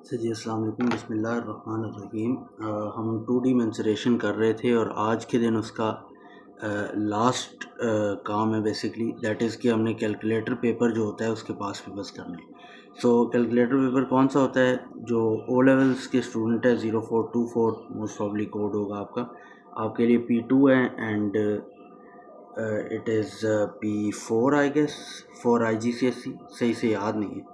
अच्छा जी, अस्सलाम वालेकुम, बिस्मिल्लाहिर्रहमानिर्रहीम। हम 2D मेंसुरेशन कर रहे थे और आज के दिन उसका लास्ट काम है बेसिकली, दैट इज़ कि हमने कैलकुलेटर पेपर जो होता है उसके पास भी बस करना है। सो कैलकुलेटर पेपर कौन सा होता है? जो ओ लेवल्स के स्टूडेंट है 0424 मोस्ट प्रॉब्ली कोड होगा आपका, आपके लिए P2 है and it is P4 I guess for IGCSE, सही से याद नहीं है।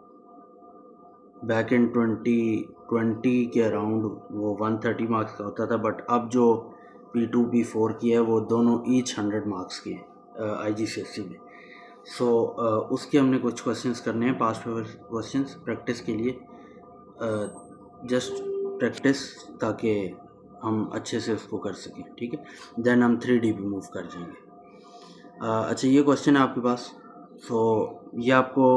बैक इन 2020 के अराउंड वो 130 मार्क्स का होता था, बट अब जो P2 P4 की है वो दोनों ईच 100 मार्क्स की है IGCSE में। सो उसके हमने कुछ क्वेश्चंस करने हैं, पास पेपर क्वेश्चंस प्रैक्टिस के लिए, जस्ट प्रैक्टिस, ताकि हम अच्छे से उसको कर सकें, ठीक है। देन हम 3D भी मूव कर जाएंगे। अच्छा, ये क्वेश्चन है आपके पास। सो ये आपको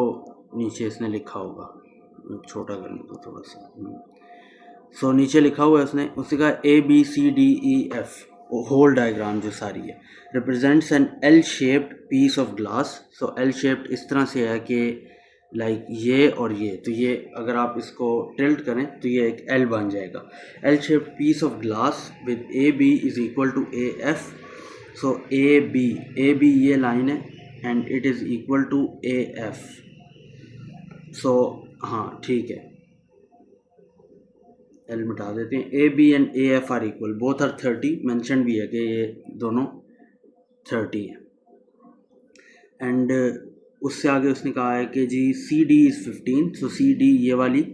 नीचे इसने लिखा होगा, छोटा करने को थोड़ा सा। सो नीचे लिखा हुआ है उसने कहा ABCDEF होल डायग्राम जो सारी है represents an L shaped piece of glass. So L shaped इस तरह से है कि लाइक ये और ये, तो ये अगर आप इसको टिल्ट करें तो ये एक एल बन जाएगा। L shaped piece of glass with AB is equal to AF। So AB ये लाइन है and it is equal to AF। So हाँ ठीक है, एल मिटा देते हैं। AB and AF are equal, both are 30, mention भी है कि ये दोनों 30 हैं। एंड उससे आगे उसने कहा है कि जी CD इज़ 15। सो CD ये वाली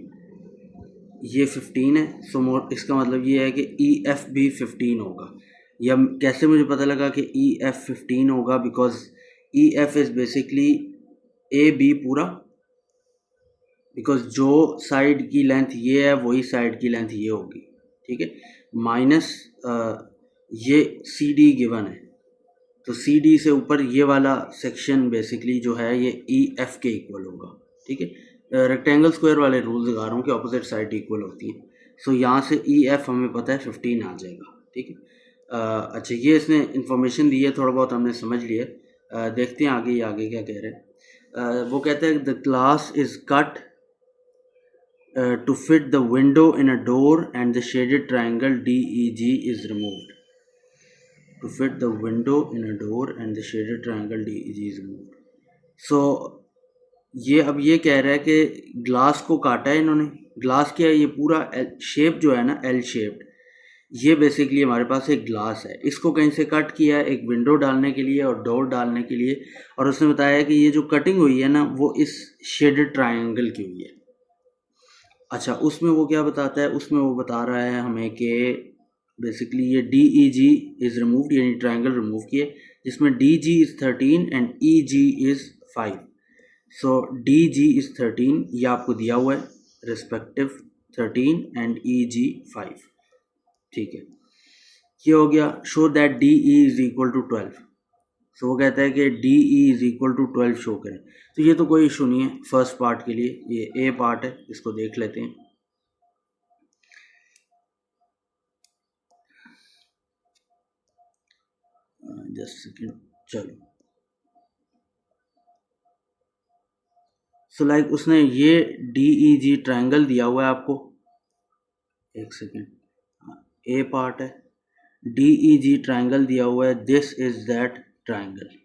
ये 15 है। सो इसका मतलब ये है कि EF भी 15 होगा। या कैसे मुझे पता लगा कि EF 15 होगा? Because EF is basically AB पूरा, बिकॉज जो साइड की लेंथ ये है वही साइड की लेंथ ये होगी, ठीक है। माइनस ये CD गिवन है, तो CD से ऊपर ये वाला सेक्शन बेसिकली जो है ये EF के इक्वल होगा, ठीक है। रेक्टेंगल स्क्वायर वाले रूल्स लगा रहा हूँ कि ऑपोजिट साइड इक्वल होती है। सो यहाँ से EF हमें पता है 15 आ जाएगा, ठीक है। अच्छा, ये इसने इंफॉर्मेशन दी है, थोड़ा बहुत हमने समझ लिया। देखते हैं आगे क्या कह रहे हैं। वो कहते हैं the glass is cut to fit the window in a door and the shaded triangle DEG is removed. To fit the window in a door and the shaded triangle DEG is removed. So ये अब ये कह रहा है कि glass को काटा है इन्होंने। ग्लास क्या है? ये पूरा शेप जो है ना एल शेप्ड, ये बेसिकली हमारे पास एक ग्लास है, इसको कहीं से कट किया है एक विंडो डालने के लिए और डोर डालने के लिए, और उसने बताया कि ये जो कटिंग हुई है ना वो इस शेडेड ट्राइंगल की हुई है। अच्छा, उसमें वो क्या बताता है? उसमें वो बता रहा है हमें कि बेसिकली ये DEG इज़ रिमूव्ड, यानी ट्राइंगल रिमूव किए, जिसमें DG is 13 and EG is 5। So DG is 13, ये आपको दिया हुआ है, रिस्पेक्टिव 13 एंड EG 5, ठीक है। ये हो गया। Show that DE is equal to 12। So वो कहता है कि DE is equal to 12 show करें। तो ये तो कोई इशू नहीं है फर्स्ट पार्ट के लिए, ये A पार्ट है, इसको देख लेते हैं। जस्ट सेकेंड, चलो। सो लाइक उसने ये DEG ट्राइंगल दिया हुआ है आपको, एक सेकेंड, A पार्ट है, DEG ट्राइंगल दिया हुआ है, दिस इज दैट ट्राइंगल।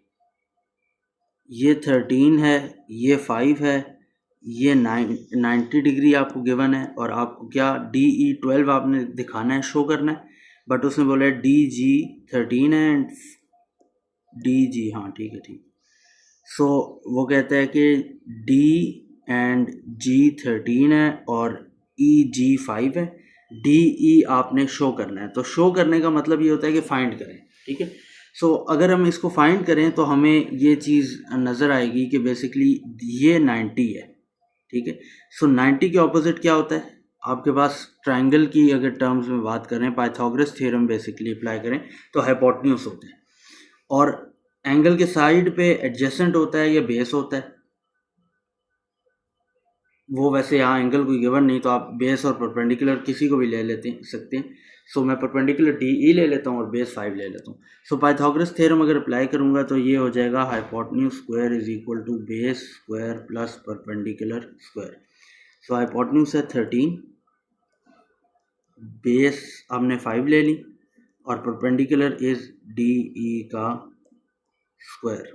ये 13 है, ये 5 है, ये 90 डिग्री आपको गिवन है, और आपको क्या DE 12 आपने दिखाना है, शो करना है। बट उसने बोला है DG 13 है एंड DG, हाँ ठीक है ठीक। सो वो कहता है कि D एंड G 13 है और EG 5 है। DE आपने शो करना है, तो शो करने का मतलब ये होता है कि फाइंड करें, ठीक है। सो अगर हम इसको फाइंड करें तो हमें ये चीज़ नज़र आएगी कि बेसिकली ये 90 है, ठीक है। सो 90 के ऑपोजिट क्या होता है? आपके पास ट्राइंगल की अगर टर्म्स में बात करें, पाइथागोरस थ्योरम बेसिकली अप्लाई करें तो हाइपोटेन्यूज होते हैं, और एंगल के साइड पे एडजेसेंट होता है या बेस होता है। वो वैसे यहाँ एंगल कोई गिवन नहीं, तो आप बेस और परपेंडिकुलर किसी को भी ले सकते हैं। सो मैं परपेंडिकुलर DE ले लेता हूँ और बेस 5 ले लेता हूँ। सो पाइथागोरस थ्योरम अगर अप्लाई करूँगा तो ये हो जाएगा hypotenuse square is equal to base square plus perpendicular square. So hypotenuse है 13 बेस हमने 5 ले ली और परपेंडिकुलर इज डी ई का स्क्वायर,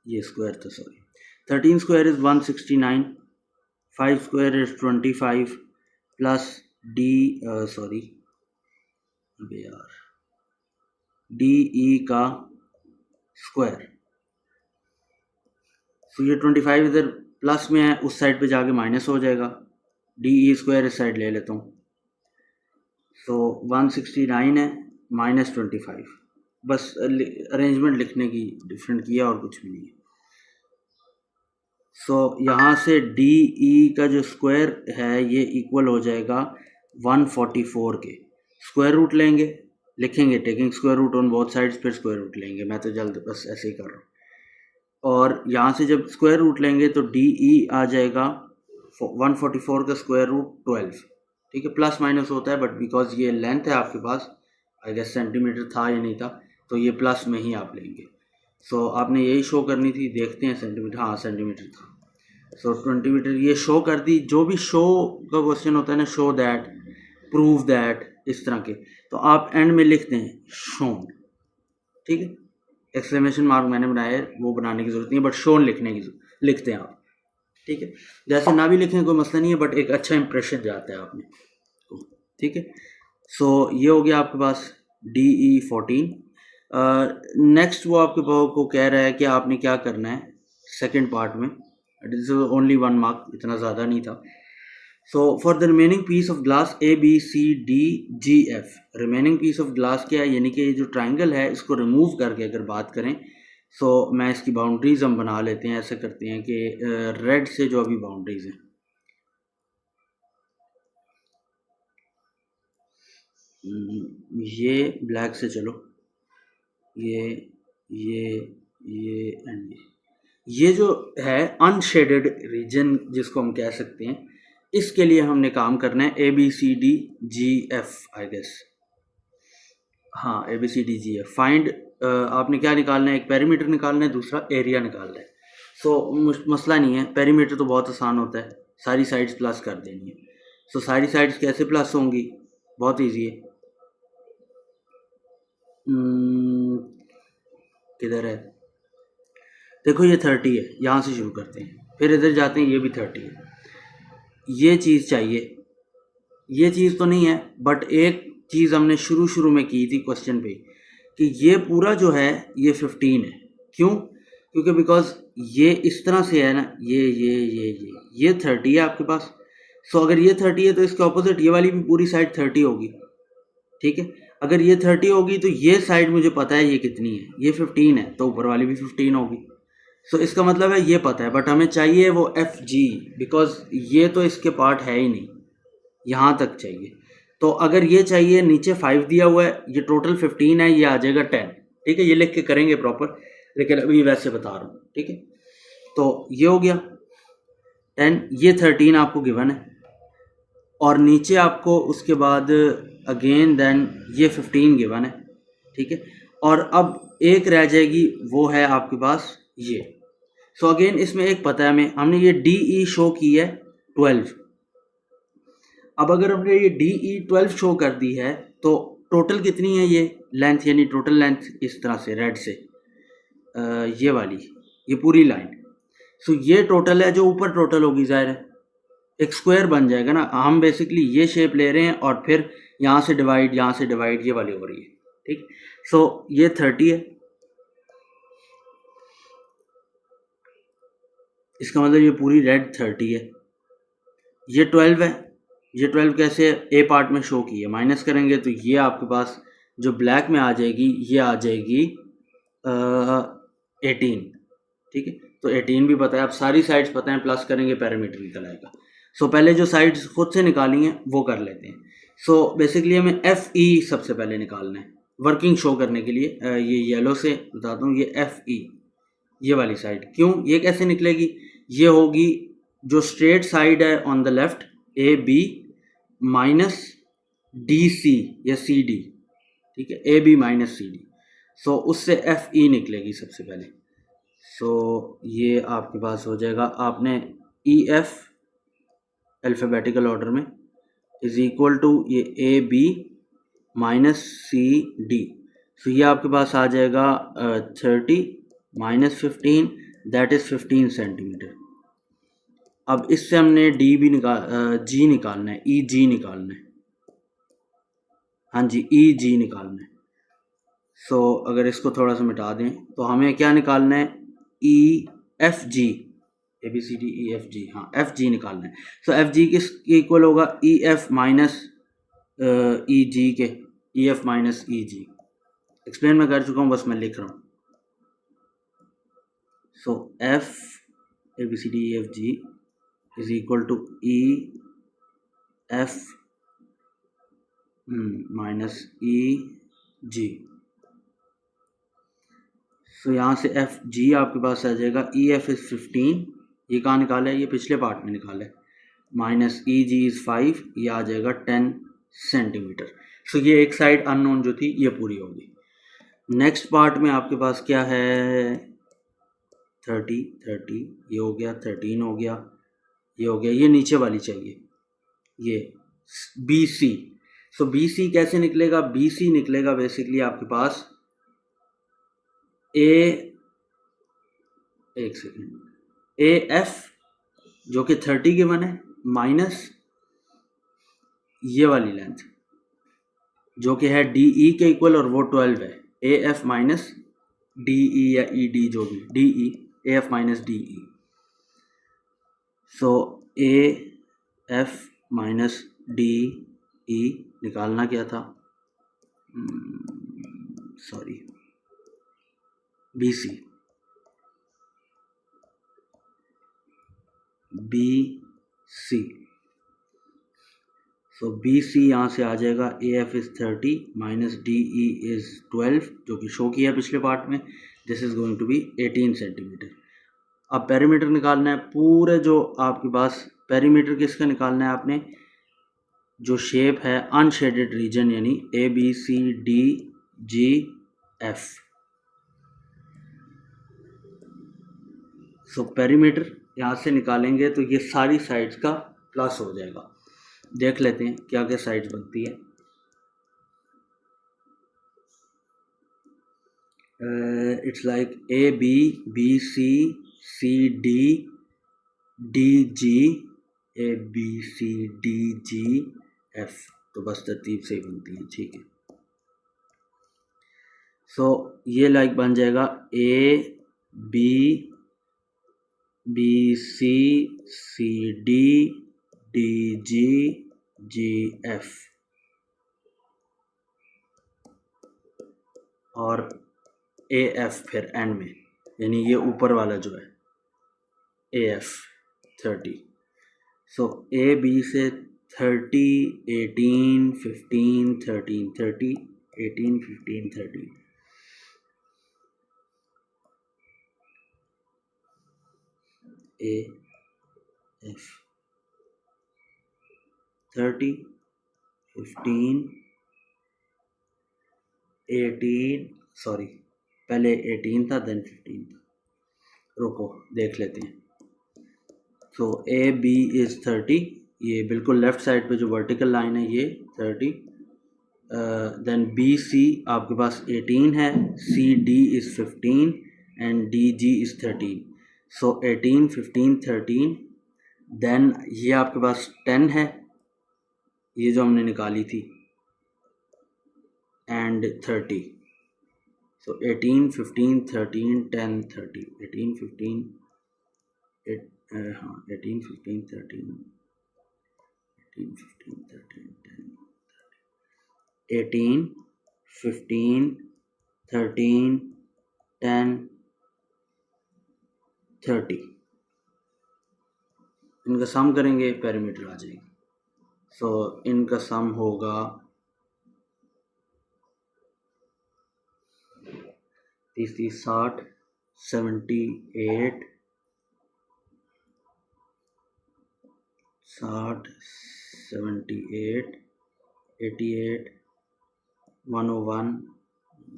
ये स्क्वायर था sorry, 13 square is 169, 5 square is 25 plus D sorry यार डी ई का स्क्वायर। तो ये 25 इधर प्लस में है, उस साइड पे जाके माइनस हो जाएगा, डी ई स्क्वायर इस साइड ले लेता हूँ। तो 169 है माइनस 25, बस अरेंजमेंट लिखने की डिफरेंट किया और कुछ भी नहीं है। सो यहाँ से डी ई का जो स्क्वायर है ये इक्वल हो जाएगा 144 के, स्क्वायर रूट लेंगे, लिखेंगे taking square root on both sides, फिर स्क्वायर रूट लेंगे, मैं तो जल्द बस ऐसे ही कर रहा हूँ। और यहाँ से जब स्क्वायर रूट लेंगे तो डी ई आ जाएगा 144 का स्क्वायर रूट 12, ठीक है, प्लस माइनस होता है बट बिकॉज ये लेंथ है आपके पास, आई गेस सेंटीमीटर था या नहीं था, तो ये प्लस में ही आप लेंगे। सो आपने यही शो करनी थी, देखते हैं सेंटीमीटर, हाँ सेंटीमीटर था। सो 20 मीटर ये शो कर दी। जो भी शो का क्वेश्चन होता है ना, शो दैट, प्रूव दैट, इस तरह के, तो आप एंड में लिखते हैं शोन, ठीक है, एक्सक्लेमेशन मार्क मैंने बनाया है, वो बनाने की ज़रूरत नहीं है, बट शोन लिखने की लिखते हैं आप, ठीक है, जैसे ना भी लिखें कोई मसला नहीं है, बट एक अच्छा इंप्रेशन जाता है आप में, ठीक है। सो ये हो गया आपके पास DE14। नेक्स्ट वो आपके को कह रहा है कि आपने क्या करना है सेकंड पार्ट में, इट इज़ ओनली 1 मार्क, इतना ज़्यादा नहीं था। So for the remaining piece of glass ABCDGF, remaining piece of glass क्या है, यानी कि ये जो ट्राइंगल है इसको रिमूव करके अगर बात करें, सो मैं इसकी बाउंड्रीज हम बना लेते हैं, ऐसे करते हैं कि रेड से जो अभी बाउंड्रीज हैं, ये ब्लैक से चलो, ये एंड ये जो है अनशेडेड रीजन जिसको हम कह सकते हैं, इसके लिए हमने काम करना है ABCDGF, आई गेस, हाँ ABCDGF। फाइंड आपने क्या निकालना है, एक पेरीमीटर निकालना है, दूसरा एरिया निकालना है। सो मसला नहीं है, पेरीमीटर तो बहुत आसान होता है, सारी साइड्स प्लस कर देनी है। सो सारी साइड्स कैसे प्लस होंगी, बहुत ईजी है। किधर है, देखो ये 30 है, यहाँ से शुरू करते हैं, फिर इधर जाते हैं, ये भी 30 है। ये चीज़ चाहिए, ये चीज़ तो नहीं है, बट एक चीज़ हमने शुरू में की थी क्वेश्चन पे, कि ये पूरा जो है ये 15 है। क्यों? क्योंकि बिकॉज ये इस तरह से है ना, ये 30 है आपके पास। सो अगर ये 30 है तो इसके ऑपोजिट ये वाली भी पूरी साइड 30 होगी, ठीक है। अगर ये 30 होगी तो ये साइड मुझे पता है ये कितनी है, ये 15 है, तो ऊपर वाली भी 15 होगी। सो इसका मतलब है ये पता है, बट हमें चाहिए वो FG, बिकॉज ये तो इसके पार्ट है ही नहीं, यहाँ तक चाहिए। तो अगर ये चाहिए, नीचे 5 दिया हुआ है, ये टोटल 15 है, ये आ जाएगा 10, ठीक है, ये लिख के करेंगे प्रॉपर, लेकिन अभी वैसे बता रहा हूँ, ठीक है। तो ये हो गया 10, ये 13 आपको गिवन है, और नीचे आपको उसके बाद अगेन देन ये 15 गिवन है, ठीक है। और अब एक रह जाएगी, वो है आपके पास ये। सो अगेन इसमें एक पता है हमें, हमने ये DE शो की है 12। अब अगर हमने ये DE 12 शो कर दी है तो टोटल कितनी है ये लेंथ, यानी टोटल लेंथ इस तरह से रेड से ये वाली, ये पूरी लाइन। सो ये टोटल है, जो ऊपर टोटल होगी ज़ाहिर है एक स्क्वायर बन जाएगा ना। हम बेसिकली ये शेप ले रहे हैं और फिर यहाँ से डिवाइड, यहाँ से डिवाइड, ये वाली हो रही है, ठीक। सो ये 30 है, इसका मतलब ये पूरी रेड 30 है। ये 12 है, ये 12 कैसे ए पार्ट में शो की है, माइनस करेंगे तो ये आपके पास जो ब्लैक में आ जाएगी, ये आ जाएगी 18, ठीक है। तो 18 भी पता है, आप सारी साइड्स पता है, प्लस करेंगे पैरामीटर निकल आएगा। सो पहले जो साइड्स खुद से निकाली हैं वो कर लेते हैं। सो बेसिकली हमें FE सबसे पहले निकालना है वर्किंग शो करने के लिए। ये येलो से बताता हूँ, ये FE, ये वाली साइड। क्यों, ये कैसे निकलेगी, ये होगी जो स्ट्रेट साइड है on the left, AB minus DC या CD, ठीक है, AB माइनस CD। सो उससे FE निकलेगी सबसे पहले। सो ये आपके पास हो जाएगा, आपने EF अल्फ़ाबेटिकल ऑर्डर में, इज इक्वल टू ये A B minus C D. So ये आपके पास आ जाएगा 30 माइनस 15, दैट इज़ 15 सेंटीमीटर। अब इससे हमने डी भी जी निकालना है, ई जी निकालना है। हाँ जी, ई जी निकालना है। सो अगर इसको थोड़ा सा मिटा दें तो हमें क्या निकालना है, E F G, A B C D E F G, हाँ एफ जी निकालना है। सो एफ जी किस इक्वल होगा, ई एफ माइनस ई जी के, E F minus E G. Explain मैं कर चुका हूँ, बस मैं लिख रहा हूँ। So F A B C D E F G is equal to E F minus E G. So यहाँ से एफ जी आपके पास आ जाएगा, ई एफ इज़ 15, ये कहाँ निकाला है, ये पिछले पार्ट में निकाला है, माइनस ई जी इज़ 5, ये आ जाएगा 10 सेंटीमीटर। सो ये एक साइड अननोन जो थी ये पूरी होगी। नेक्स्ट पार्ट में आपके पास क्या है, 30 ये हो गया, 13 हो गया, ये हो गया, ये नीचे वाली चाहिए, ये बी सी। सो बी सी कैसे निकलेगा, बी सी निकलेगा बेसिकली आपके पास एक सेकेंड, ए एफ जो कि 30 गिवन है माइनस ये वाली लेंथ जो कि है डी ई के इक्वल और वो 12 है, A F minus D E या ई डी जो भी, D E A F minus D E. So A F minus D E निकालना क्या था, sorry B C, B C. So B C यहाँ से आ जाएगा, A F is 30 minus D E is 12 जो कि शो किया पिछले पार्ट में, this is going to be 18 centimetre. अब पेरीमीटर निकालना है, पूरे जो आपके पास पेरीमीटर किसका निकालना है आपने, जो शेप है अनशेडेड रीजन यानी A B C D G F. So perimeter यहाँ से निकालेंगे तो ये सारी साइड्स का प्लस हो जाएगा। देख लेते हैं क्या क्या साइड्स बनती है। It's like A B B C C D D G A B C D G F, तो बस तरतीब से ही बनती है, ठीक है। सो ये लाइक बन जाएगा A B B C C D D G G F, और ए एफ फिर एंड में, यानी ये ऊपर वाला जो है A F 30। So A B से 30 18 15 13 30 18 15 13, ए एफ 30 15 18, सॉरी पहले 18 था देन 15 था, रुको देख लेते हैं। सो ए बी इज़ 30, ये बिल्कुल लेफ़्ट साइड पे जो वर्टिकल लाइन है ये 30, देन बी सी आपके पास 18 है, C D is 15 and D G is 13। So 18 15 13, then ये आपके पास 10 है, ये जो हमने निकाली थी, एंड 30। सो 18 15 13 10 30, 18 15 हाँ 18 15 13 18 15 13 10 18 15 13 10 30, इनका सम करेंगे पेरीमीटर आ जाएगी। सो इनका सम होगा 30 60 78 60 78 88 101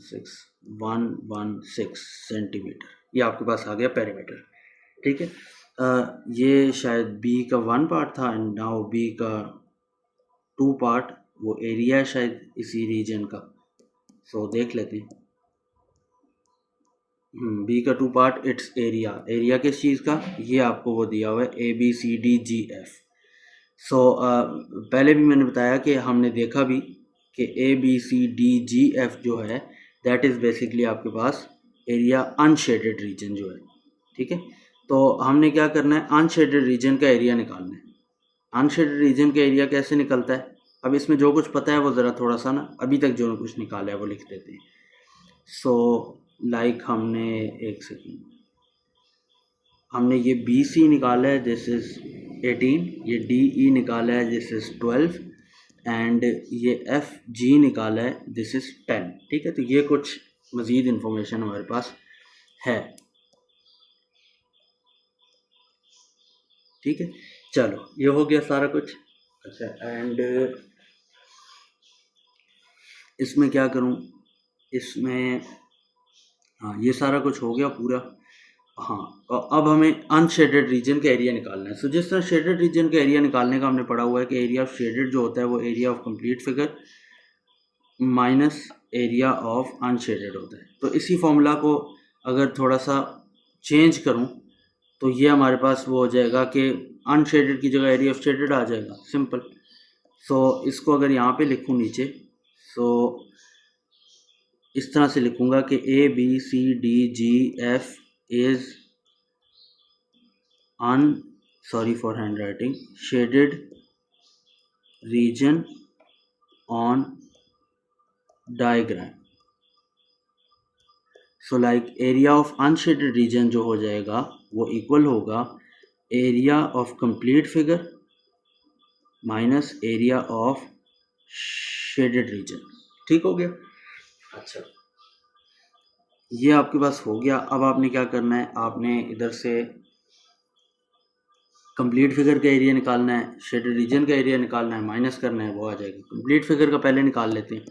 6 116 सेंटीमीटर, ये आपके पास आ गया पेरीमीटर, ठीक है। ये शायद बी का 1 पार्ट था एंड नाउ बी का टू पार्ट वो एरिया है शायद इसी रीजन का, सो देख लेते हैं। बी का two part it's area, area किस चीज़ का, ये आपको वो दिया हुआ है ABCDGF। सो पहले भी मैंने बताया कि हमने देखा भी कि ABCDGF जो है दैट इज़ बेसिकली आपके पास एरिया अनशेडेड रीजन जो है, ठीक है। तो हमने क्या करना है, अनशेडेड रीजन का एरिया निकालना है। अनशेडेड रीजन का एरिया कैसे निकलता है, अब इसमें जो कुछ पता है वो ज़रा थोड़ा सा ना अभी तक जो कुछ निकाला है वो लिख देते हैं। सो लाइक हमने एक सेकेंड, हमने ये BC निकाला है, दिस इज़ 18, ये DE निकाला है, दिस इज़ 12, एंड ये FG निकाला है, दिस इज़ 10, ठीक है। तो ये कुछ मज़ीद इंफॉर्मेशन हमारे पास है, ठीक है। चलो ये हो गया सारा कुछ। अच्छा, एंड इसमें क्या करूं, इसमें हाँ ये सारा कुछ हो गया पूरा। हाँ, और अब हमें अनशेडेड रीजन का एरिया निकालना है। सो जिस तरह शेडेड रीजन का एरिया निकालने का हमने पढ़ा हुआ है कि एरिया ऑफ शेडेड जो होता है वो area of complete figure minus area of unshielded होता है। तो इसी फॉर्मूला को अगर थोड़ा सा चेंज करूं तो ये हमारे पास वो हो जाएगा कि अनशेडेड की जगह एरिया ऑफ शेडेड आ जाएगा, सिंपल। सो इसको अगर यहाँ पे लिखूँ नीचे, सो इस तरह से लिखूँगा कि ABCDGF is sorry for hand writing, shaded region on diagram. So like area of unshaded region जो हो जाएगा वो इक्वल होगा area of complete figure minus area of shaded region, ठीक हो गया। अच्छा, ये आपके पास हो गया। अब आपने क्या करना है, आपने इधर से कंप्लीट फिगर का एरिया निकालना है, शेडेड रीजन का एरिया निकालना है, माइनस करना है, वो आ जाएगा। कंप्लीट फिगर का पहले निकाल लेते हैं।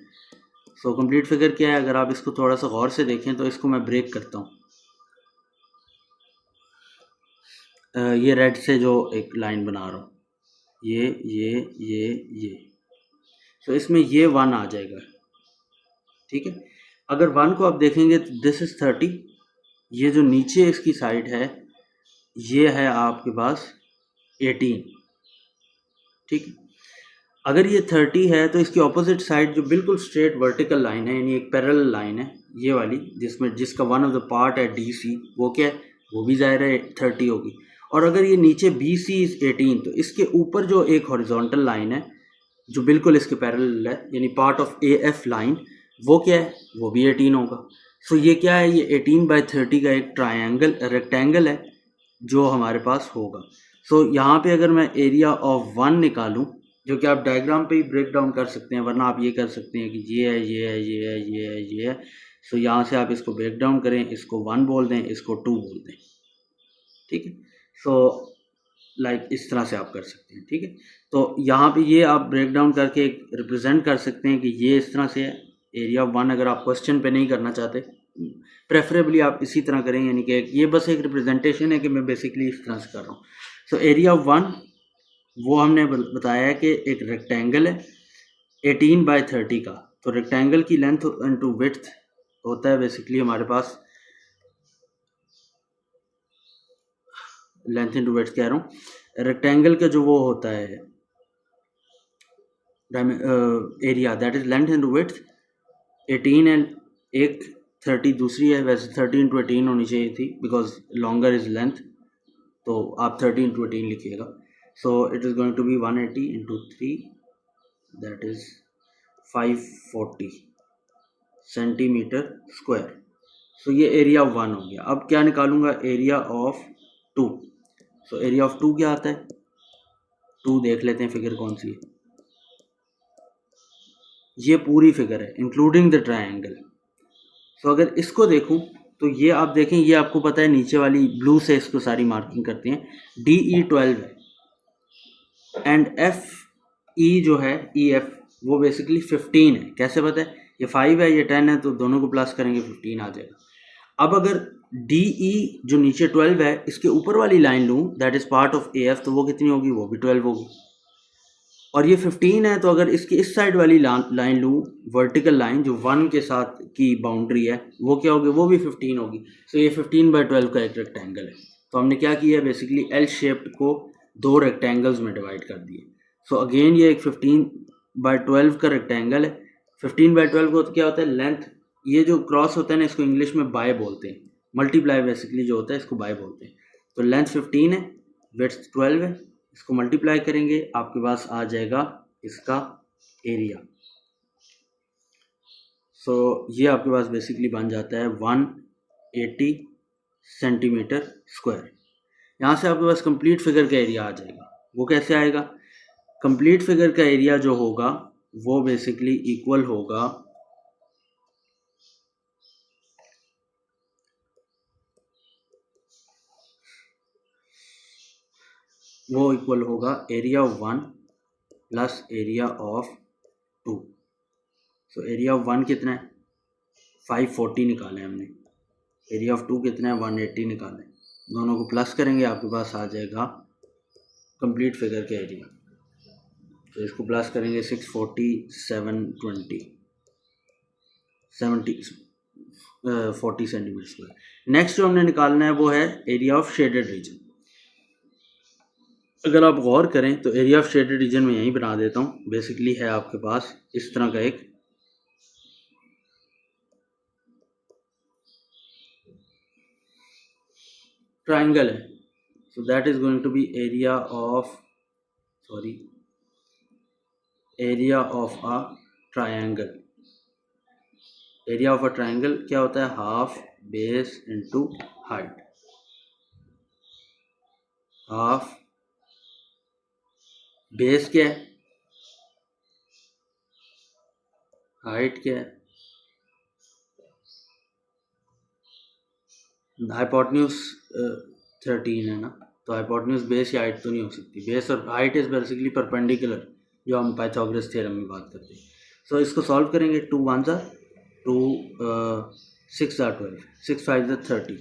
सो कंप्लीट फिगर क्या है, अगर आप इसको थोड़ा सा गौर से देखें तो इसको मैं ब्रेक करता हूँ। ये रेड से जो एक लाइन बना रहा हूँ, ये तो इसमें ये 1 आ जाएगा, ठीक है। अगर 1 को आप देखेंगे तो दिस इज़ 30, ये जो नीचे इसकी साइड है ये है आपके पास 18, ठीक है। अगर ये 30 है तो इसकी ऑपोजिट साइड जो बिल्कुल स्ट्रेट वर्टिकल लाइन है, यानी एक पैरेलल लाइन है ये वाली, जिसका वन ऑफ द पार्ट है DC, वो क्या है, वो भी ज़ाहिर है 30 होगी। और अगर ये नीचे BC इज़ 18 तो इसके ऊपर जो एक हॉरिजॉन्टल लाइन है जो बिल्कुल इसके पैरेलल है, यानी पार्ट ऑफ AF लाइन, वो क्या है, वो भी 18 होगा। सो ये क्या है, ये 18/30 का एक रेक्टेंगल है जो हमारे पास होगा। सो यहाँ पे अगर मैं एरिया ऑफ 1 निकालूं, जो कि आप डायग्राम पे ही ब्रेक डाउन कर सकते हैं, वरना आप ये कर सकते हैं कि ये है, ये है, ये है, ये है, ये है। सो यहाँ से आप इसको ब्रेक डाउन करें, इसको 1 बोल दें, इसको 2 बोल दें, ठीक है। सो लाइक इस तरह से आप कर सकते हैं, ठीक है। तो यहाँ पे ये आप ब्रेक डाउन करके रिप्रेजेंट कर सकते हैं कि ये इस तरह से है एरिया ऑफ 1। अगर आप क्वेश्चन पे नहीं करना चाहते, प्रेफरेबली आप इसी तरह करें, यानी कि ये बस एक रिप्रेजेंटेशन है कि मैं बेसिकली इस तरह से कर रहा हूँ। सो एरिया ऑफ 1 वो हमने बताया है कि एक रेक्टेंगल है 18/30 का। तो रेक्टेंगल की लेंथ इनटू विड्थ होता है बेसिकली हमारे पास, लेंथ इनटू विड्थ कह रहा हूँ, रेक्टेंगल का जो वो होता है area, that is length into width 18 है, एक 30 दूसरी है, वैसे 30 × 18 होनी चाहिए थी बिकॉज लॉन्गर इज लेंथ, तो आप 30 × 18 लिखिएगा। So it is going to be 180 × 3, that is 540 centimetre square. So ये एरिया ऑफ 1 हो गया। अब क्या निकालूंगा, area of 2। So area of 2 क्या आता है, 2 देख लेते हैं फिगर कौन सी है, ये पूरी फिगर है इंक्लूडिंग द ट्रायंगल। सो अगर इसको देखूं तो ये आप देखें, ये आपको पता है नीचे वाली ब्लू से इसको सारी मार्किंग करते हैं, DE 12 है एंड FE जो है EF वो बेसिकली 15 है। कैसे पता है, ये 5 है, ये 10 है, तो दोनों को प्लस करेंगे 15 आ जाएगा। अब अगर DE जो नीचे 12 है इसके ऊपर वाली लाइन लूँ, that is part of AF, तो वो कितनी होगी, वो भी 12 होगी। और ये 15 है, तो अगर इसकी इस साइड वाली लाइन लूँ, वर्टिकल लाइन जो 1 के साथ की बाउंड्री है, वो क्या होगी, वो भी 15 होगी। तो ये 15/12 का एक रेक्टेंगल है। तो हमने क्या किया, बेसिकली एल शेप्ड को 2 रेक्टेंगल्स में डिवाइड कर दिए। सो अगेन ये एक 15/12 का रेक्टेंगल है। 15/12 को तो क्या होता है, लेंथ, ये जो क्रॉस होता है ना, इसको इंग्लिश में बाय बोलते हैं, मल्टीप्लाई बेसिकली जो होता है इसको बाय बोलते हैं। तो लेंथ 15 है, विड्थ 12 है, इसको मल्टीप्लाई करेंगे, आपके पास आ जाएगा इसका एरिया। सो ये आपके पास बेसिकली बन जाता है 180 सेंटीमीटर स्क्वायर। यहाँ से आपके पास कंप्लीट फिगर का एरिया आ जाएगा। वो कैसे आएगा, कंप्लीट फिगर का एरिया जो होगा वो बेसिकली इक्वल होगा, वो इक्वल होगा area of 1 plus area of 2। So area of 1 कितना है, 540 निकाले हमने, एरिया ऑफ 2 कितना है, 180 निकाले। दोनों को प्लस करेंगे, आपके पास आ जाएगा कंप्लीट फिगर का एरिया। तो इसको प्लस करेंगे, 640 720 40 सेंटीमीटर स्क्वायर। नेक्स्ट जो हमने निकालना है वो है एरिया ऑफ शेडेड रीजन। अगर आप गौर करें तो एरिया ऑफ शेडेड रीजन में यहीं बना देता हूँ। बेसिकली है आपके पास इस तरह का एक ट्राइंगल है। So that is going to be area of a triangle. Area of a triangle क्या होता है, half base into height. Half base क्या है, हाइट क्या है, हाइपोटेन्यूज 13 है ना, तो हाइपोटेन्यूज बेस या हाइट तो नहीं हो सकती। बेस और हाइट इज बेसिकली परपेंडिकुलर, जो हम पाइथागोरस थ्योरम में बात करते हैं। सो इसको सॉल्व करेंगे, 2 1 2 6 12 6 5 30।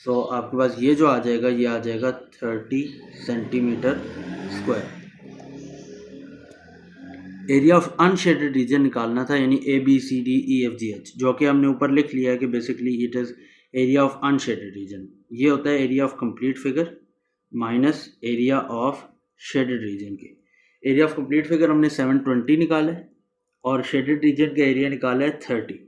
सो आपके पास ये जो आ जाएगा, ये आ जाएगा 30 centimetre square. Area of unshaded region निकालना था, यानी ABCDEFGH, जो कि हमने ऊपर लिख लिया है कि basically it is area of unshaded region. ये होता है area of complete figure minus area of shaded region के। एरिया ऑफ कंप्लीट फिगर हमने 720 निकाला है और शेडेड रीजन का एरिया निकाला है 30।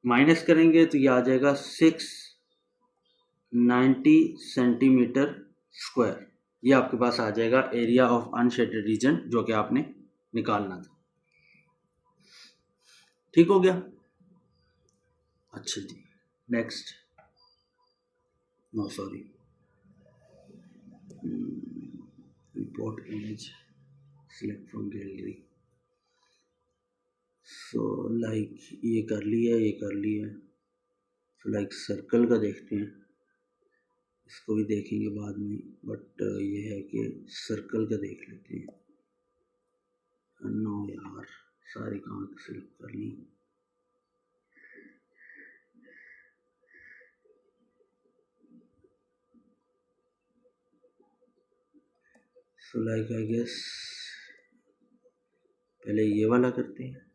माइनस करेंगे तो ये आ जाएगा 690 सेंटीमीटर स्क्वायर। ये आपके पास आ जाएगा एरिया ऑफ अनशेडेड रीजन, जो कि आपने निकालना था। ठीक हो गया, अच्छा जी। Next, no sorry, import image, select from gallery। So like ये कर लिया, ये कर लिया। सो लाइक सर्कल का देखते हैं, इसको भी देखेंगे बाद में, बट ये है कि सर्कल का देख लेते हैं। नो यार, सारी कहाँ सिलेक्ट कर ली। सो लाइक आई गेस पहले ये वाला करते हैं,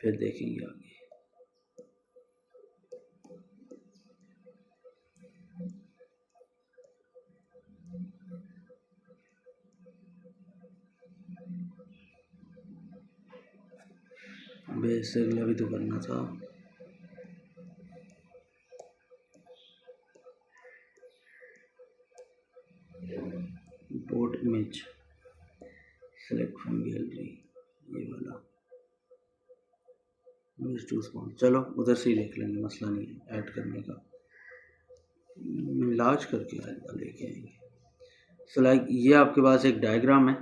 फिर देखेंगे आगे। बेस अगला भी तो करना था। import image, select from gallery, ये वाला image to spawn। चलो उधर से ही देख लेंगे, मसला नहीं है ऐड करने का, लार्ज करके लेके आएंगे। सो लाइक ये आपके पास एक डायग्राम है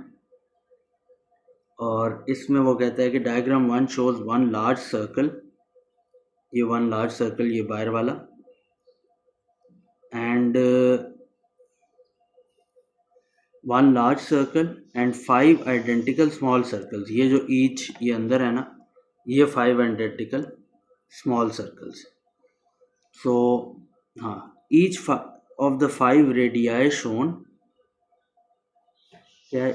और इसमें वो कहता है कि डायग्राम 1 शोज 1 लार्ज सर्कल, ये 1 लार्ज सर्कल, ये बाहर वाला, and 1 large circle and 5 identical small circles. ये जो ईच ये अंदर है ना, ये 5 आइडेंटिकल स्मॉल सर्कल्स। सो हाँ, each of the 5 radii shown,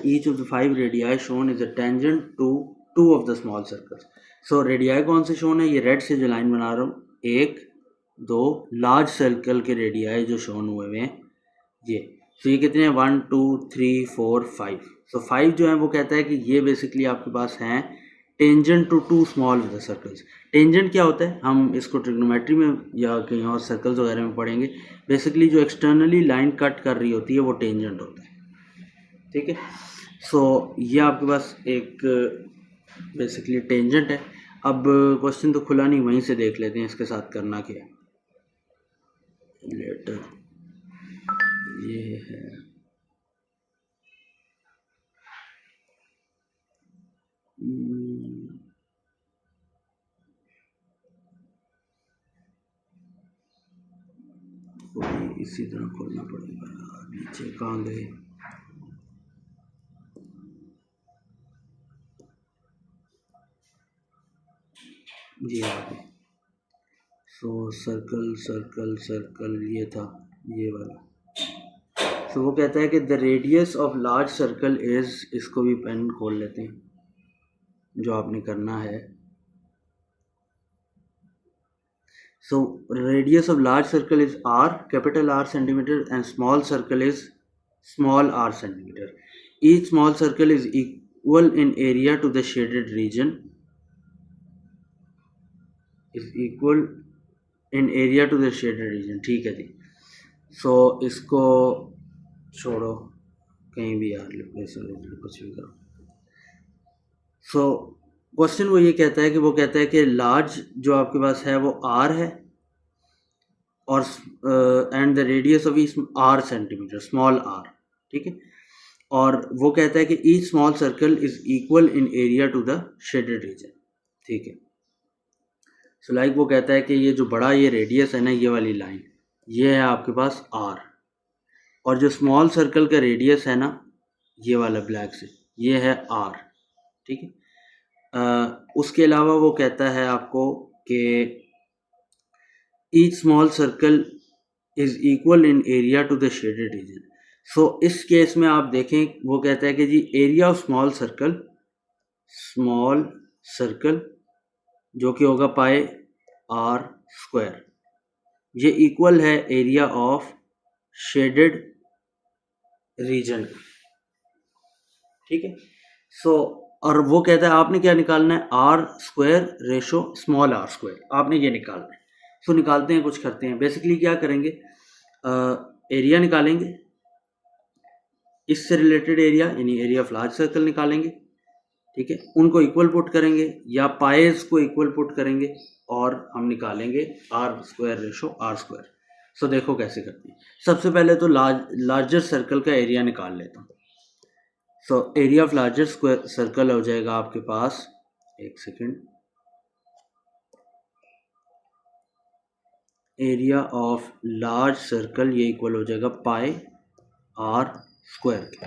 each of the 5 radii shown is a tangent to 2 of the small circles. So radii कौन से shown है, ये रेड से जो लाइन बना रहा हूँ, 1 2 लार्ज सर्कल के रेडियाई जो शोन हुए हैं ये, तो ये कितने हैं, 1 2 3 4 5. सो 5 जो है वो कहता है कि ये बेसिकली आपके पास हैं tangent to 2 small with circles. Tangent क्या होता है, हम इसको ट्रिग्नोमेट्री में या कहीं और सर्कल्स वगैरह में पढ़ेंगे. बेसिकली जो एक्सटर्नली लाइन कट कर रही होती है वो टेंजेंट होता है. ठीक है, सो ये आपके पास एक बेसिकली टेंजेंट है. अब क्वेश्चन तो खुला नहीं, वहीं से देख लेते हैं इसके साथ करना क्या है. लेटर ये है, इसी तरह खोलना पड़ेगा. नीचे कहाँ गए, जी आगे. सो सर्कल सर्कल सर्कल ये था, ये वाला. तो वो कहता है कि the radius of large circle is, इसको भी पेन खोल लेते हैं जो आपने करना है. So radius of large circle is r, capital R centimetre, and small circle is small r centimetre. Each small circle is equal in area to the shaded region, is equal in area to the shaded region. ठीक है जी. सो इसको छोड़ो, कहीं भी यार कुछ भी करो. सो क्वेश्चन वो ये कहता है कि वो कहता है कि लार्ज जो आपके पास है वो r है और and the radius of each r centimetre, small r. ठीक है, और वो कहता है कि each small circle is equal in area to the shaded region. ठीक है, सो लाइक वो कहता है कि ये जो बड़ा ये रेडियस है ना, ये वाली लाइन, ये है आपके पास r, और जो स्मॉल सर्कल का रेडियस है ना, ये वाला ब्लैक से, ये है r. ठीक है, उसके अलावा वो कहता है आपको कि each small circle is equal in area to the shaded region. So इस केस में आप देखें, वो कहता है कि जी एरिया ऑफ स्मॉल सर्कल जो कि होगा पाई r स्क्वायर, ये इक्वल है एरिया ऑफ शेडेड रीजन. ठीक है, सो और वो कहता है आपने क्या निकालना है, r square ratio small r square, आपने ये निकालना है. सो निकालते हैं, कुछ करते हैं. बेसिकली क्या करेंगे, एरिया निकालेंगे, इससे रिलेटेड एरिया यानी एरिया ऑफ लार्ज सर्कल निकालेंगे. ठीक है, उनको इक्वल पुट करेंगे या पाइज को इक्वल पुट करेंगे और हम निकालेंगे r square ratio r square. So देखो कैसे करते हैं. सबसे पहले तो लार्जर सर्कल का एरिया निकाल लेता हूँ. सो area of larger square circle हो जाएगा आपके पास, एक second, area of large circle ये इक्वल हो जाएगा पाई r स्क्वायर के.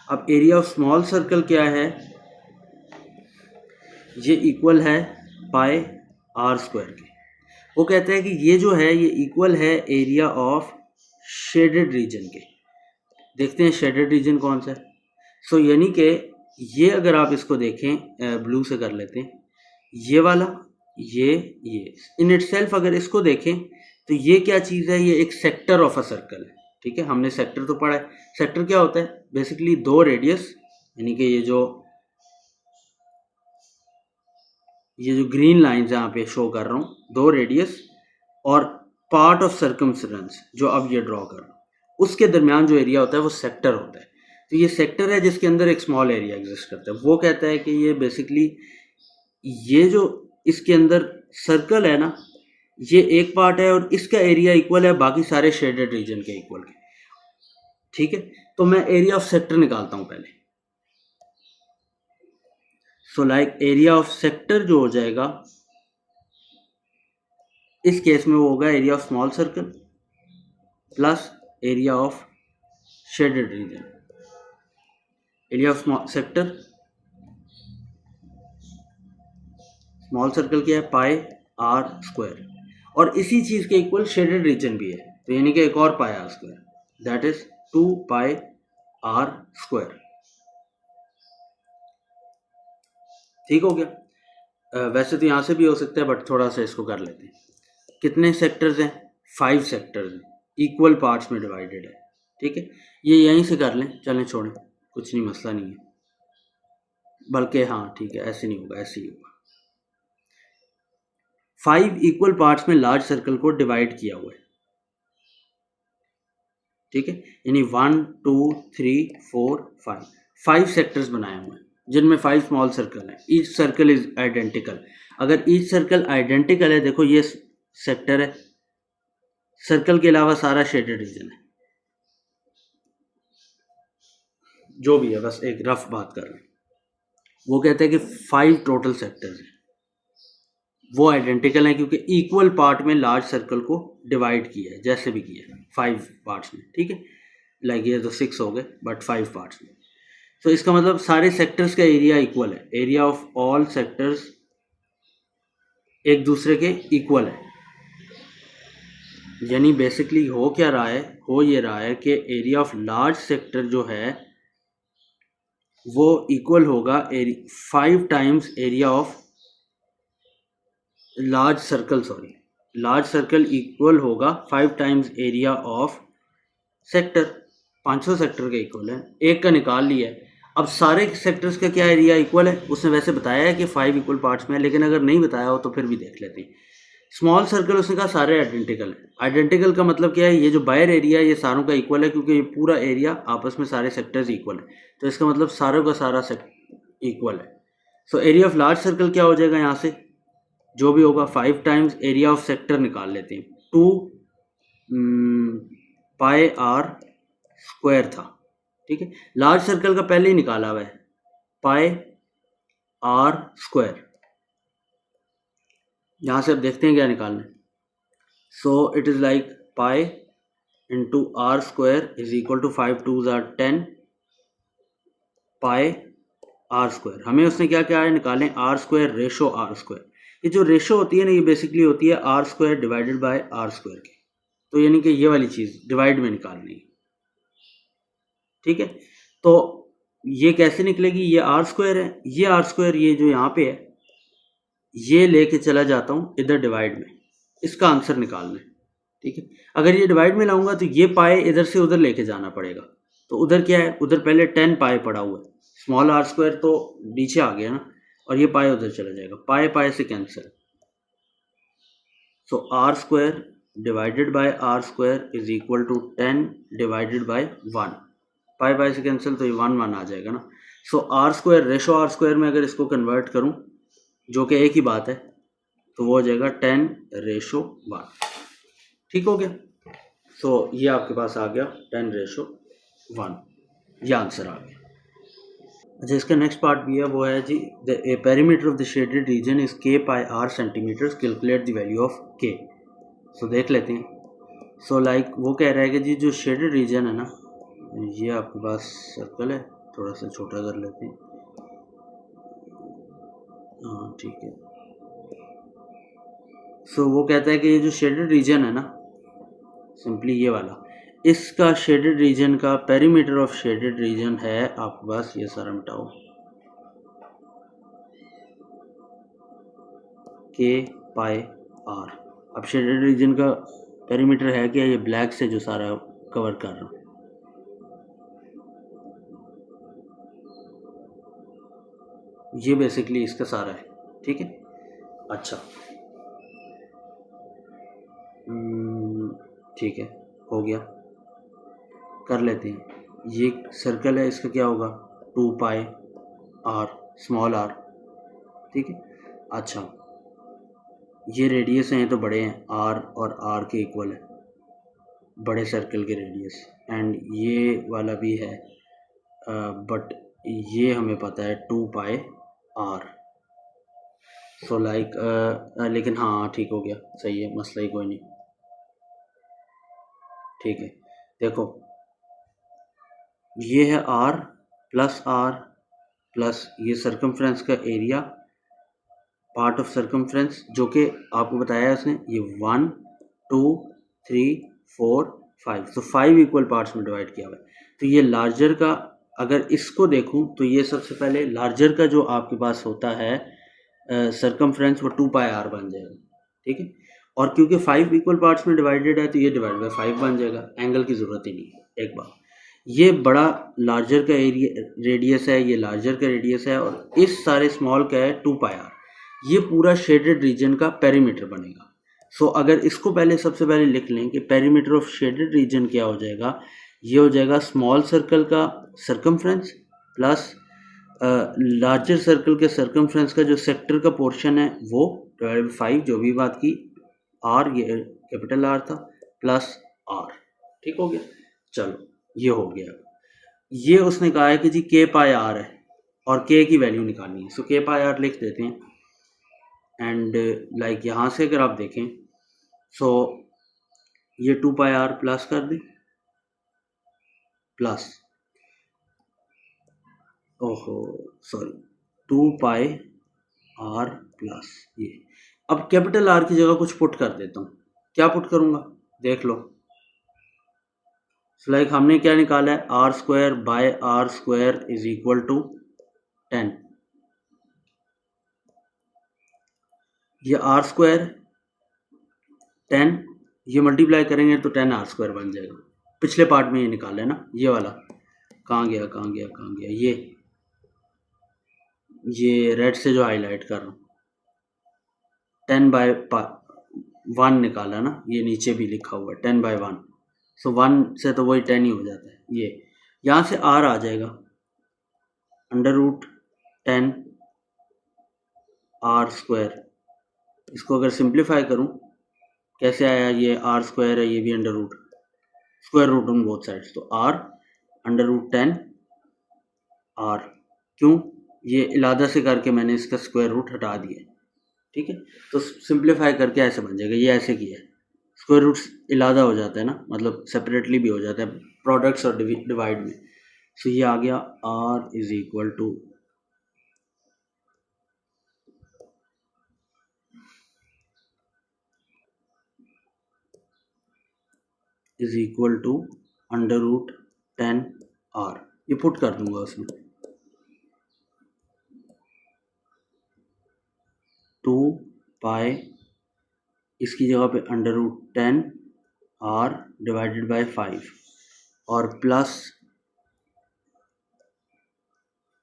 अब एरिया ऑफ स्मॉल सर्कल क्या है, ये इक्वल है पाई r स्क्वायर के. वो कहते हैं कि ये जो है ये इक्वल है एरिया ऑफ शेडेड रीजन के. देखते हैं शेडेड रीजन कौन सा है. सो यानी कि ये अगर आप इसको देखें, ब्लू से कर लेते हैं, ये वाला, ये इन इटसेल्फ अगर इसको देखें तो ये क्या चीज़ है, ये एक सेक्टर ऑफ अ सर्कल है. ठीक है, हमने सेक्टर तो पढ़ा है. सेक्टर क्या होता है, बेसिकली दो रेडियस, यानी कि ये जो ग्रीन लाइंस यहाँ पे शो कर रहा हूँ, दो रेडियस और पार्ट ऑफ सर्कमफ्रेंस जो अब ये ड्रॉ कर रहा हूँ, उसके दरमियान जो एरिया होता है वो सेक्टर होता है. तो ये सेक्टर है जिसके अंदर एक स्मॉल एरिया एग्जिस्ट करता है. वो कहता है कि ये बेसिकली ये जो इसके अंदर सर्कल है ना, ये एक पार्ट है और इसका एरिया इक्वल है बाकी सारे शेडेड रीजन के इक्वल के. ठीक है, तो मैं एरिया ऑफ सेक्टर निकालता हूँ पहले. सो लाइक एरिया ऑफ सेक्टर जो हो जाएगा इस केस में वो होगा area of small circle plus area of shaded reason. Area of sector, small circle क्या है, पाई r स्क्वायर, और इसी चीज़ के इक्वल शेडेड रीजन भी है. तो यानी कि एक और pi R square, that is 2 pi R square. ठीक हो गया। वैसे तो यहाँ से भी हो सकता है बट थोड़ा सा इसको कर लेते हैं। कितने सेक्टर्स हैं? 5 सेक्टर्स हैं, इक्वल पार्ट्स में डिवाइडेड है। ठीक है, ये यहीं से कर लें, चलें छोड़ें, कुछ नहीं, मसला नहीं है। बल्कि हाँ ठीक है, ऐसे नहीं होगा, ऐसे ही होगा। 5 इक्वल पार्ट्स में लार्ज सर्कल को डिवाइड किया हुआ है। ठीक है, यानी 1 2 3 4 5 5 सेक्टर्स बनाए हुए हैं जिनमें 5 स्मॉल सर्कल हैं। Each circle is identical. अगर ईच सर्कल आइडेंटिकल है, देखो ये सेक्टर है, सर्कल के अलावा सारा शेडेड रीजन है, जो भी है, बस एक रफ बात कर रहे हैं। वो कहते हैं कि 5 टोटल सेक्टर्स हैं, वो आइडेंटिकल हैं क्योंकि इक्वल पार्ट में लार्ज सर्कल को डिवाइड किया है, जैसे भी किया है 5 पार्ट्स में। ठीक है, लाइक ये तो 6 हो गए बट 5 पार्ट्स में। तो इसका मतलब सारे सेक्टर्स का एरिया इक्वल है, एरिया ऑफ ऑल सेक्टर्स एक दूसरे के इक्वल है। यानी बेसिकली हो क्या रहा है, हो ये रहा है कि एरिया ऑफ लार्ज सेक्टर जो है वो इक्वल होगा 5 times area of large circle, sorry, large circle equal होगा 5 times area of sector. 500 sector का इक्वल है, एक का निकाल लिया है। अब सारे सेक्टर्स का क्या एरिया इक्वल है, उसने वैसे बताया है कि 5 इक्वल पार्ट्स में है, लेकिन अगर नहीं बताया हो तो फिर भी देख लेते हैं। स्मॉल सर्कल उसने कहा सारे आइडेंटिकल है। आइडेंटिकल का मतलब क्या है, ये जो बाहर एरिया है ये सारों का इक्वल है क्योंकि ये पूरा एरिया आपस में सारे सेक्टर्स इक्वल है, तो इसका मतलब सारों का सारा इक्वल है। सो एरिया ऑफ लार्ज सर्कल क्या हो जाएगा, यहाँ से जो भी होगा 5 टाइम्स एरिया ऑफ सेक्टर निकाल लेते हैं। 2 पाई आर स्क्वायर था। ठीक है, लार्ज सर्कल का पहले ही निकाला हुआ है, पाई आर स्क्वायर। यहाँ से अब देखते हैं क्या निकालना है। So it is like pi into R square is equal to 5 2s are 10 pi R square. हमें उसने क्या क्या है निकालें, R square ratio R square. ये जो रेशो होती है ना, ये बेसिकली होती है R square divided by R square की। तो यानी कि ये वाली चीज़ डिवाइड में निकालनी है। ठीक है, तो ये कैसे निकलेगी, ये आर स्क्वायर है, ये आर स्क्वायर ये जो यहाँ पे है ये लेके चला जाता हूँ इधर डिवाइड में, इसका आंसर निकालना है। ठीक है, अगर ये डिवाइड में लाऊंगा तो ये पाए इधर से उधर लेके जाना पड़ेगा। तो उधर क्या है, उधर पहले 10 पाए पड़ा हुआ है, स्मॉल आर स्क्वायर तो नीचे आ गया ना, और ये पाए उधर चला जाएगा, पाए पाए से cancel. So R square divided by R square is equal to 10 divided by 1। Pi pi से कैंसिल तो ये 1 1 आ जाएगा ना। So R square ratio R square में अगर इसको कन्वर्ट करूं, जो कि एक ही बात है, तो वो हो जाएगा 10 रेशो 1। ठीक हो गया। सो ये आपके पास आ गया 10 रेशो 1, ये आंसर आ गया। अच्छा, इसका नेक्स्ट पार्ट भी है, वो है जी the perimeter of the shaded region is K pi R centimetres, calculate the value of K. So देख लेते हैं। सो लाइक वो कह रहा है कि जी जो शेडेड रीजन है ना, ये आपके पास सर्कल है, थोड़ा सा छोटा कर लेते हैं, हाँ ठीक है। सो वो कहता है कि ये जो शेडेड रीजन है ना, सिंपली ये वाला, इसका शेडेड रीजन का पेरीमीटर ऑफ शेडेड रीजन है आपके पास, ये सारा मिटाओ, के पाई आर। अब शेडेड रीजन का पेरीमीटर है क्या, ये ब्लैक से जो सारा कवर कर रहा हूँ, ये बेसिकली इसका सारा है। ठीक है, अच्छा ठीक है, हो गया, कर लेते हैं। ये सर्कल है, इसका क्या होगा 2 पाई आर, स्मॉल आर। ठीक है, अच्छा ये रेडियस हैं, ये तो बड़े हैं, आर और आर के इक्वल है, बड़े सर्कल के रेडियस, एंड ये वाला भी है, बट ये हमें पता है 2 पाई आर। सो लाइक लेकिन हाँ ठीक हो गया, सही है, मसला ही कोई नहीं। ठीक है, देखो ये है आर प्लस ये सर्कमफ्रेंस का एरिया, पार्ट ऑफ सर्कमफ्रेंस, जो कि आपको बताया है उसने, ये 1 2 3 4 5, तो 5 इक्वल पार्ट्स में डिवाइड किया हुआ है। तो ये लार्जर का, अगर इसको देखूं तो ये सबसे पहले लार्जर का जो आपके पास होता है सरकमफ्रेंस, वो 2 पाई आर बन जाएगा, ठीक है। और क्योंकि 5 इक्वल पार्ट्स में डिवाइडेड है तो ये डिवाइड बाय 5 बन जाएगा, एंगल की ज़रूरत ही नहीं है। एक बार ये बड़ा लार्जर का एरिया रेडियस है, ये लार्जर का रेडियस है, और इस सारे स्मॉल का है 2 पाई आर। ये पूरा शेडेड रीजन का पेरीमीटर बनेगा। सो अगर इसको पहले सबसे पहले लिख लें कि पेरीमीटर ऑफ शेडेड रीजन क्या हो जाएगा, ये हो जाएगा स्मॉल सर्कल का सरकमफ्रेंस प्लस लार्जर सर्कल के सरकमफ्रेंस का जो सेक्टर का पोर्शन है वो डिवाइड बाई 5, जो भी बात की, आर, ये कैपिटल आर था, प्लस आर। ठीक हो गया, चलो ये हो गया। ये उसने कहा है कि जी के पाई आर है और के की वैल्यू निकालनी है, सो के पाई आर लिख देते हैं। एंड लाइक यहाँ से अगर आप देखें, सो ये 2 पाई आर प्लस कर दें, प्लस, ओहो सॉरी, 2 पाई आर प्लस ये। अब कैपिटल आर की जगह कुछ पुट कर देता हूँ। क्या पुट करूँगा देख लो। लाइक हमने क्या निकाला है, R square by R square is equal to 10। ये आर स्क्वायर 10, ये मल्टीप्लाई करेंगे तो 10 आर स्क्वायर बन जाएगा। पिछले पार्ट में ये निकाला है ना, ये वाला कहाँ गया कहाँ गया कहाँ गया, ये रेड से जो हाईलाइट कर रहा हूँ, 10 बाय 1 निकाला ना, ये नीचे भी लिखा हुआ है 10 बाय 1, सो 1 से तो वही 10 ही हो जाता है। ये यहाँ से आर आ जाएगा अंडर रूट 10 आर स्क्वायर। इसको अगर सिंप्लीफाई करूँ, कैसे आया, ये आर स्क्वायर है, ये भी under root, square root on both sides, तो आर अंडर रूट 10 आर। क्यों, ये इलादा से करके मैंने इसका स्क्वायर रूट हटा दिया, ठीक है। तो सिंप्लीफाई करके ऐसे बन जाएगा, ये ऐसे किया है, स्क्वायर रूट इलादा हो जाता है ना, मतलब सेपरेटली भी हो जाता है प्रोडक्ट्स और डिवाइड में। सो ये आ गया R is equal to under root 10 R. ये पुट कर दूंगा उसमें, 2 पाई, इसकी जगह पे under root 10 R divided by 5, और plus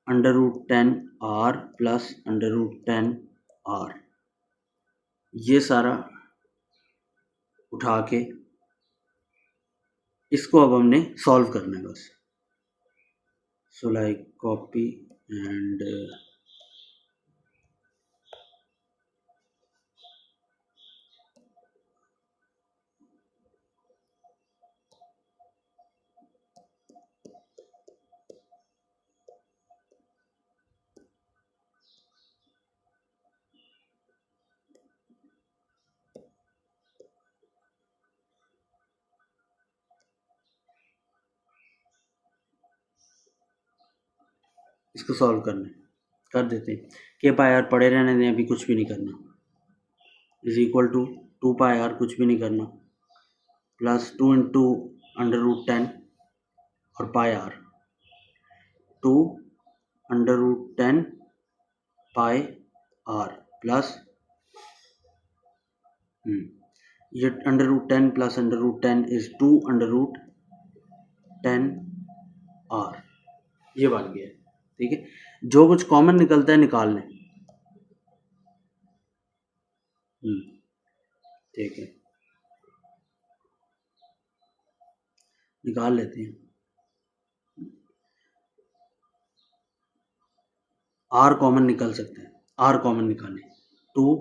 under root 10 R plus under root 10 R. ये सारा उठा के इसको अब हमने सॉल्व करना है बस। सो लाइक कॉपी एंड इसको सॉल्व करना है, कर देते हैं। के पाई आर पड़े रहने दें, अभी कुछ भी नहीं करना, is equal to 2 pi R, कुछ भी नहीं करना, प्लस 2 इंटू अंडर रूट 10 और pi R, 2 under root 10 pi R plus ये under root 10 plus under root 10 is 2 under root 10 R. ये बन गया, ठीक है। जो कुछ कॉमन निकलता है निकाल लें, ठीक है, निकाल लेते हैं। आर कॉमन निकल सकता है, आर कॉमन निकालें, 2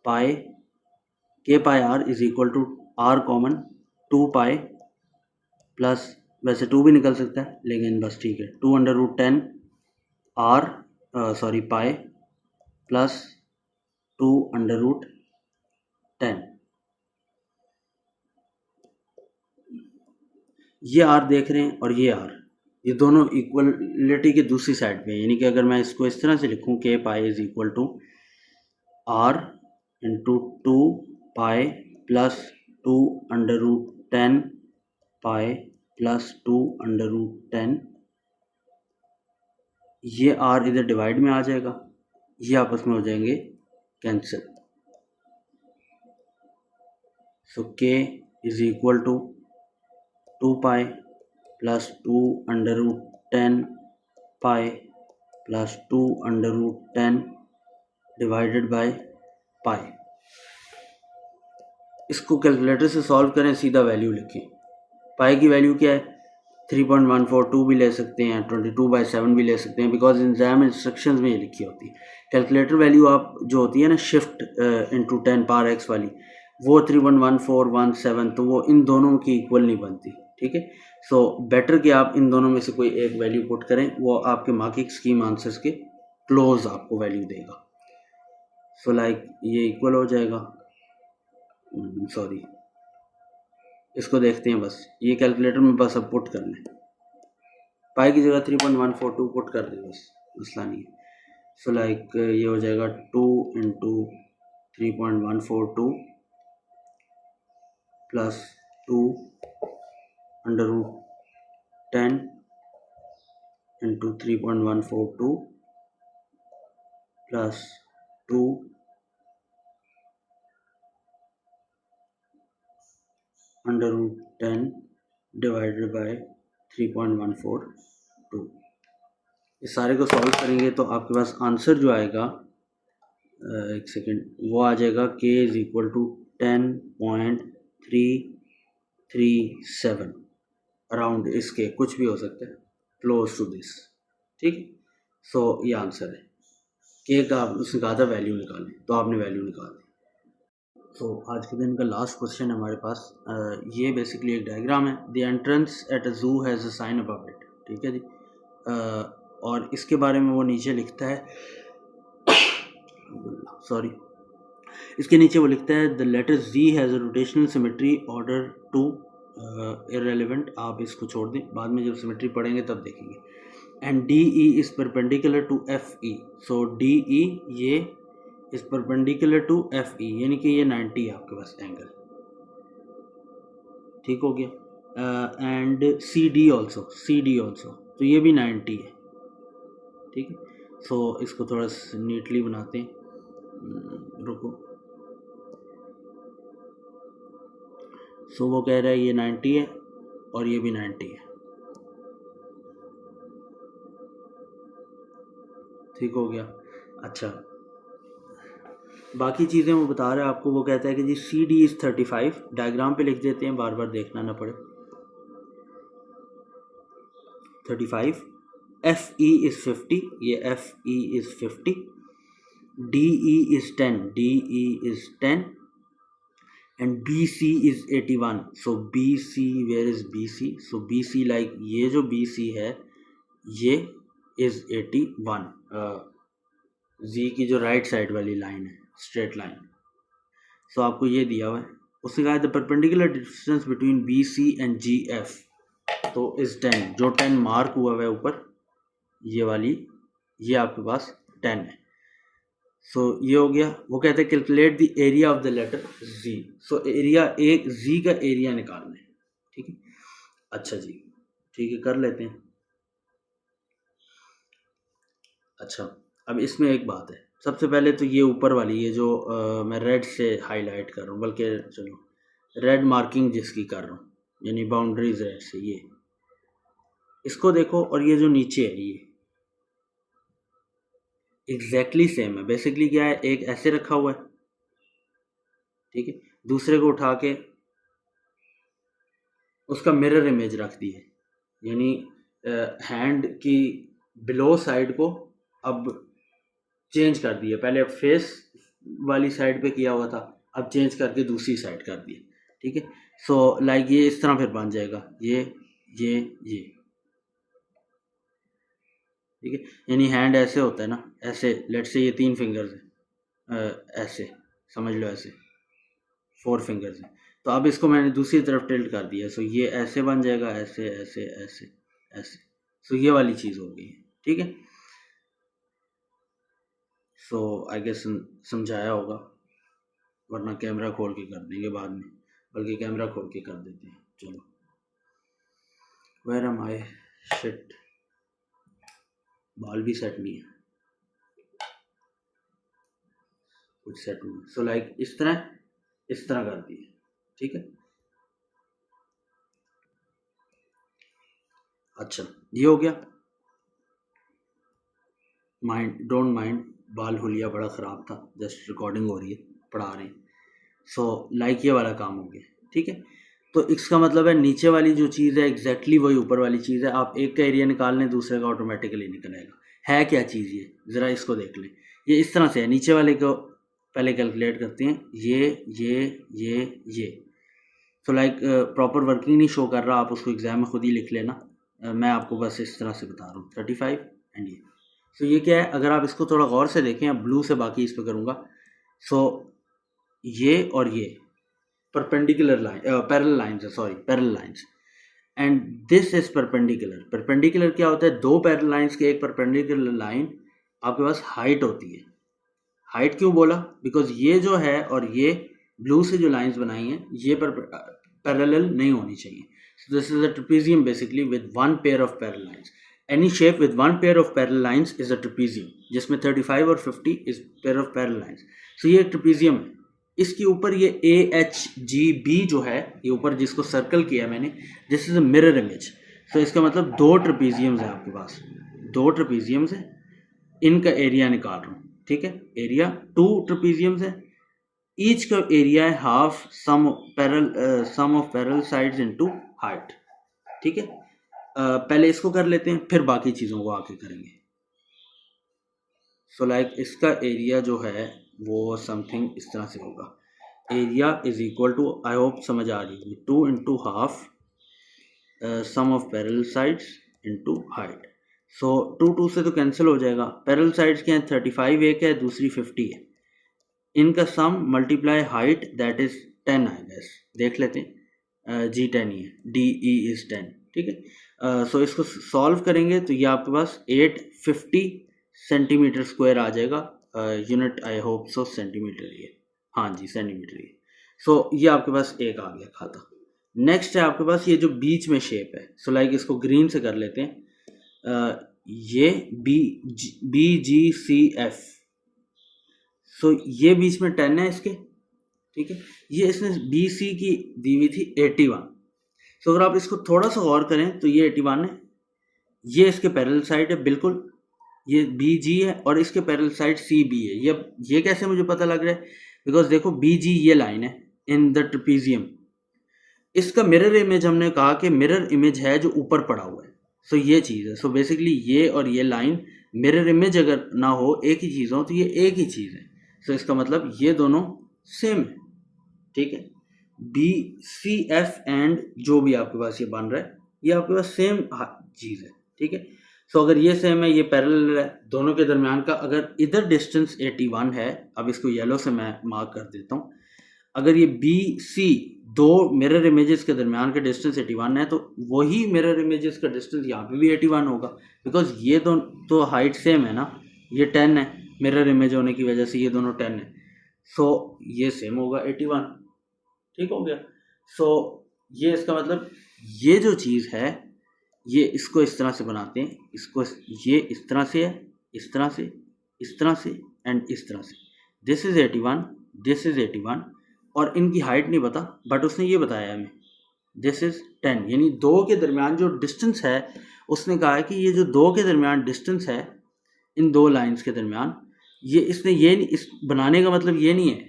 pi K pi R is equal to R common 2 pi plus, वैसे 2 भी निकल सकता है लेकिन बस ठीक है, 2 under root 10 R sorry pi plus 2 under root 10। ये आर देख रहे हैं और ये आर, ये दोनों इक्वलिटी की दूसरी साइड पे है, यानी कि अगर मैं इसको इस तरह से लिखूं, K pi is equal to R into 2 pi plus 2√10 pi plus 2√10, ये r इधर डिवाइड में आ जाएगा, ये आपस में हो जाएंगे cancel. So k is equal to 2 pi plus 2√10 pi plus 2√10 divided by pi. इसको कैलकुलेटर से सॉल्व करें, सीधा वैल्यू लिखें। पाई की वैल्यू क्या है 3.142 भी ले सकते हैं, 22/7 भी ले सकते हैं, बिकॉज एग्जाम इंस्ट्रक्शंस में ये लिखी होती है। कैलकुलेटर वैल्यू आप जो होती है ना शिफ्ट इंटू 10 पावर एक्स वाली, वो 3.1417, तो वो इन दोनों की इक्वल नहीं बनती, ठीक है। सो बेटर कि आप इन दोनों में से कोई एक वैल्यू पुट करें, वो आपके मार्किंग स्कीम आंसर्स के क्लोज आपको वैल्यू देगा। सो लाइक ये इक्वल हो जाएगा, सॉरी इसको देखते हैं, बस ये कैलकुलेटर में बस अब पुट करना है। पाई की जगह 3.142 पुट कर दें, बस मसला नहीं है। सो लाइक ये हो जाएगा 2 into 3.142 plus 2√10 into 3.142 plus 2 √10 divided bye 3.142। इस सारे को सॉल्व करेंगे तो आपके पास आंसर जो आएगा, एक सेकेंड, वो आ जाएगा k is equal to 10.337, around इसके कुछ भी हो सकता है, क्लोज टू दिस, ठीक। सो ये आंसर है। k का उसने कहा था वैल्यू निकालें, तो आपने वैल्यू निकाल दी। तो आज के दिन का लास्ट क्वेश्चन है हमारे पास। ये बेसिकली एक डायग्राम है। The entrance at a zoo has a sign above it, ठीक है जी। और इसके बारे में वो नीचे लिखता है, सॉरी, इसके नीचे वो लिखता है the letter z has a rotational symmetry order 2 irrelevant, आप इसको छोड़ दें, बाद में जब सिमेट्री पढ़ेंगे तब देखेंगे। And D E is perpendicular to F E, so D E ये is perpendicular to F E, यानी कि ये 90 है आपके पास एंगल, ठीक हो गया। एंड सी डी ऑल्सो, तो ये भी 90 है, ठीक है। सो इसको थोड़ा नीटली बनाते हैं, रुको। सो वो कह रहा है ये 90 है और ये भी 90 है, ठीक हो गया। अच्छा, बाकी चीज़ें वो बता रहा है आपको। वो कहता है कि जी सी डी इज़ 35, डायग्राम पे लिख देते हैं, बार बार देखना ना पड़े। 35, एफ ई इज़ 50, ये F E is 50, D E is 10, and B C is 81, so B C, where is B C, so B C like ये जो बी सी है ये इज़ 81, जी की जो राइट साइड वाली लाइन है, straight line. So आपको ये दिया हुआ है। उसने कहा the perpendicular distance between B C and G F, तो इज़ 10, जो 10 मार्क हुआ है ऊपर, ये वाली, ये आपके पास 10 है। सो ये हो गया। वो कहते हैं calculate the area of the letter G, so area, एक जी का एरिया निकालना है, ठीक है। अच्छा जी, ठीक है, कर लेते हैं। अच्छा, अब इसमें एक बात है, सबसे पहले तो ये ऊपर वाली, ये जो मैं रेड से हाईलाइट कर रहा हूँ, बल्कि चलो रेड मार्किंग जिसकी कर रहा हूँ, यानी बाउंड्रीज रेड से, ये इसको देखो, और ये जो नीचे है ये एग्जैक्टली सेम है। बेसिकली क्या है, एक ऐसे रखा हुआ है, ठीक है, दूसरे को उठा के उसका मिरर इमेज रख दी है, यानी हैंड की बिलो साइड को अब चेंज कर दिया। पहले फेस वाली साइड पे किया हुआ था, अब चेंज करके दूसरी साइड कर दिया, ठीक है। सो लाइक ये इस तरह फिर बन जाएगा, ये ठीक है। यानी हैंड ऐसे होता है ना, ऐसे, लेट से ये 3 फिंगर्स है, ऐसे समझ लो, ऐसे 4 फिंगर्स हैं, तो अब इसको मैंने दूसरी तरफ टिल्ट कर दिया, सो ये ऐसे बन जाएगा, ऐसे ऐसे ऐसे ऐसे, सो ये वाली चीज़ हो गई है, ठीक है। सो आई गेस समझाया होगा, वरना कैमरा खोल के कर देंगे बाद में। बल्कि कैमरा खोल के कर देते हैं। चलो, वेयर एम आई, शिट, बाल भी सेट नहीं है, कुछ सेट नहीं है। सो लाइक इस तरह कर दिए, ठीक है। अच्छा, ये हो गया। डोंट माइंड, बाल हुलिया बड़ा ख़राब था, जस्ट रिकॉर्डिंग हो रही है, पढ़ा रहे हैं। सो लाइक ये वाला काम हो गया, ठीक है। तो इसका मतलब है नीचे वाली जो चीज़ है एग्जैक्टली वही ऊपर वाली चीज़ है। आप एक का एरिया निकाल लें, दूसरे का ऑटोमेटिकली निकल आएगा। है क्या चीज़ ये, ज़रा इसको देख लें। ये इस तरह से है, नीचे वाले को पहले कैलकुलेट करते हैं, ये। तो लाइक प्रॉपर वर्किंग नहीं शो कर रहा, आप उसको एग्ज़ाम में खुद ही लिख लेना। मैं आपको बस इस तरह से बता रहा हूँ, 35 एंड ये। सो ये क्या है, अगर आप इसको थोड़ा गौर से देखें, अब ब्लू से बाकी इस पर करूँगा। सो ये और ये परपेंडिकुलर लाइन, पैरेलल लाइंस है, sorry parallel lines, and this is perpendicular. Perpendicular क्या होता है, दो पैरेलल लाइंस के एक परपेंडिकुलर लाइन आपके पास हाइट होती है। हाइट क्यों बोला, बिकॉज ये जो है और ये ब्लू से जो लाइंस बनाई हैं ये पैरेलल नहीं होनी चाहिए। So this is a trapezium basically with one pair of parallel lines. Any shape with one pair of parallel lines is a trapezium, जिसमें 35 और 50 is pair of parallel lines. So ये एक ट्रेपेजियम है। इसके ऊपर ये AHGB जो है, ये ऊपर जिसको सर्कल किया मैंने, this is a mirror image. तो इसका मतलब दो ट्रेपेजियम्स है आपके पास, दो ट्रेपेजियम्स है, इनका एरिया निकाल रहा हूँ, ठीक है। एरिया 2 ट्रेपेजियम्स है, ईच का एरिया है half sum of parallel sides into height, ठीक है। पहले इसको कर लेते हैं, फिर बाकी चीज़ों को आके करेंगे। सो लाइक इसका एरिया जो है वो समथिंग इस तरह से होगा। Area is equal to, I hope समझ आ रही है, 2 into half sum of parallel sides into height. So 2 से तो कैंसिल हो जाएगा। पैरेलल साइड्स क्या है, 35 एक है, दूसरी 50 है। इनका sum multiply height, that is 10 I guess, देख लेते हैं। G 10 ही है, DE इज 10, ठीक है। सो इसको सॉल्व करेंगे तो ये आपके पास 850 सेंटीमीटर स्क्वायर आ जाएगा। Unit I hope so centimetre ये, हाँ जी सेंटीमीटर ये। सो ये आपके पास एक आ गया खाता। नेक्स्ट है आपके पास ये जो बीच में शेप है। सो लाइक इसको ग्रीन से कर लेते हैं। ये BGCF। सो ये बीच में 10 है इसके, ठीक है। ये इसने BC की दी हुई थी 81। सो अगर आप इसको थोड़ा सा गौर करें तो ये 81 है, ये इसके पैरेलल साइड है बिल्कुल, ये BG है और इसके पैरेलल साइड CB है। ये कैसे मुझे पता लग रहा है, बिकॉज देखो BG ये लाइन है इन द ट्रेपेजियम। इसका मिरर इमेज हमने कहा कि मिरर इमेज है जो ऊपर पड़ा हुआ है। सो ये चीज़ है। सो बेसिकली ये और ये लाइन मिरर इमेज अगर ना हो, एक ही चीज़ हो, तो ये एक ही चीज़ है। सो इसका मतलब ये दोनों सेम है, ठीक है। BCF एंड जो भी आपके पास ये बन रहा है, ये आपके पास सेम चीज़ है, ठीक है। सो अगर ये सेम है, ये पैरेलल है, दोनों के दरमियान का अगर इधर डिस्टेंस 81 है, अब इसको येलो से मैं मार्क कर देता हूँ। अगर ये BC दो मिरर इमेजेस के दरमियान का डिस्टेंस 81 है, तो वही मिरर इमेजेस का डिस्टेंस यहाँ पे भी 81 होगा, बिकॉज ये तो हाइट सेम है ना। ये 10 है, मिरर इमेज होने की वजह से ये दोनों 10 है। सो ये सेम होगा 81, ठीक हो गया। सो ये इसका मतलब ये जो चीज़ है, ये इसको इस तरह से बनाते हैं, इसको ये इस तरह से है, इस तरह से, इस तरह से एंड इस तरह से। दिस इज़ 81, दिस इज़ 81, और इनकी हाइट नहीं पता, बट उसने ये बताया हमें दिस इज़ 10, यानी दो के दरमियान जो डिस्टेंस है, उसने कहा है कि ये जो दो के दरमियान डिस्टेंस है इन दो लाइंस के दरमियान, ये इसने ये नहीं, इस बनाने का मतलब ये नहीं है,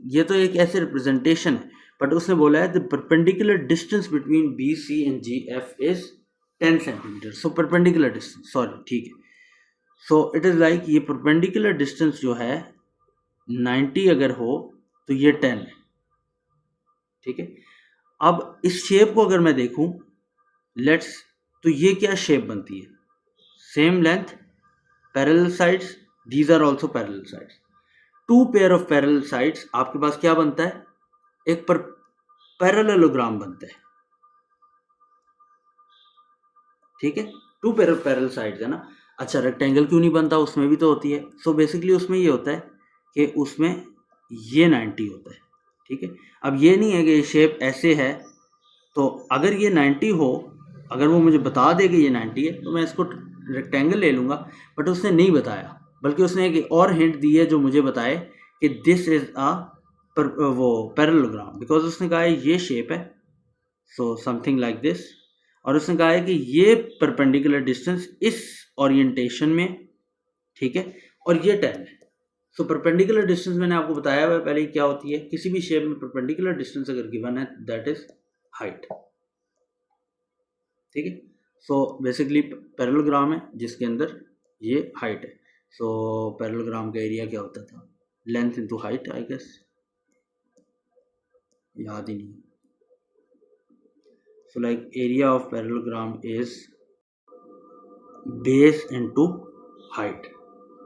ये तो एक ऐसे रिप्रेजेंटेशन है, बट उसने बोला है the perpendicular distance between BC and GF is 10 centimetre. So perpendicular distance, sorry, ठीक है। सो इट इज़ लाइक ये परपेंडिकुलर डिस्टेंस जो है 90 अगर हो तो ये 10 है, ठीक है। अब इस शेप को अगर मैं देखूं, लेट्स, तो ये क्या शेप बनती है, same length, parallel sides, these are also parallel sides, two pair of parallel sides, आपके पास क्या बनता है, एक पर पैरेललोग्राम बनता है, ठीक है। Two pair of parallel sides है ना। अच्छा, रेक्टेंगल क्यों नहीं बनता, उसमें भी तो होती है। सो बेसिकली उसमें ये होता है कि उसमें ये 90 होता है, ठीक है। अब ये नहीं है कि शेप ऐसे है, तो अगर ये 90 हो, अगर वो मुझे बता दे कि ये 90 है तो मैं इसको रेक्टेंगल ले लूँगा, बट उसने नहीं बताया, बल्कि उसने एक और हिंट दी है जो मुझे बताए कि दिस इज़ वो पैरेललोग्राम, बिकॉज उसने कहा है ये शेप है, सो समथिंग लाइक दिस, और उसने कहा है कि ये परपेंडिकुलर डिस्टेंस इस ओरिएंटेशन में, ठीक है, और ये 10 है। सो परपेंडिकुलर डिस्टेंस मैंने आपको बताया हुआ पहले क्या होती है, किसी भी शेप में परपेंडिकुलर डिस्टेंस अगर गिवन है दैट इज हाइट, ठीक है। सो बेसिकली पैरेललोग्राम है जिसके अंदर ये हाइट है। सो पैरेललोग्राम का एरिया क्या होता था, length into height, I guess, याद ही नहीं। So like area of parallelogram is base into height,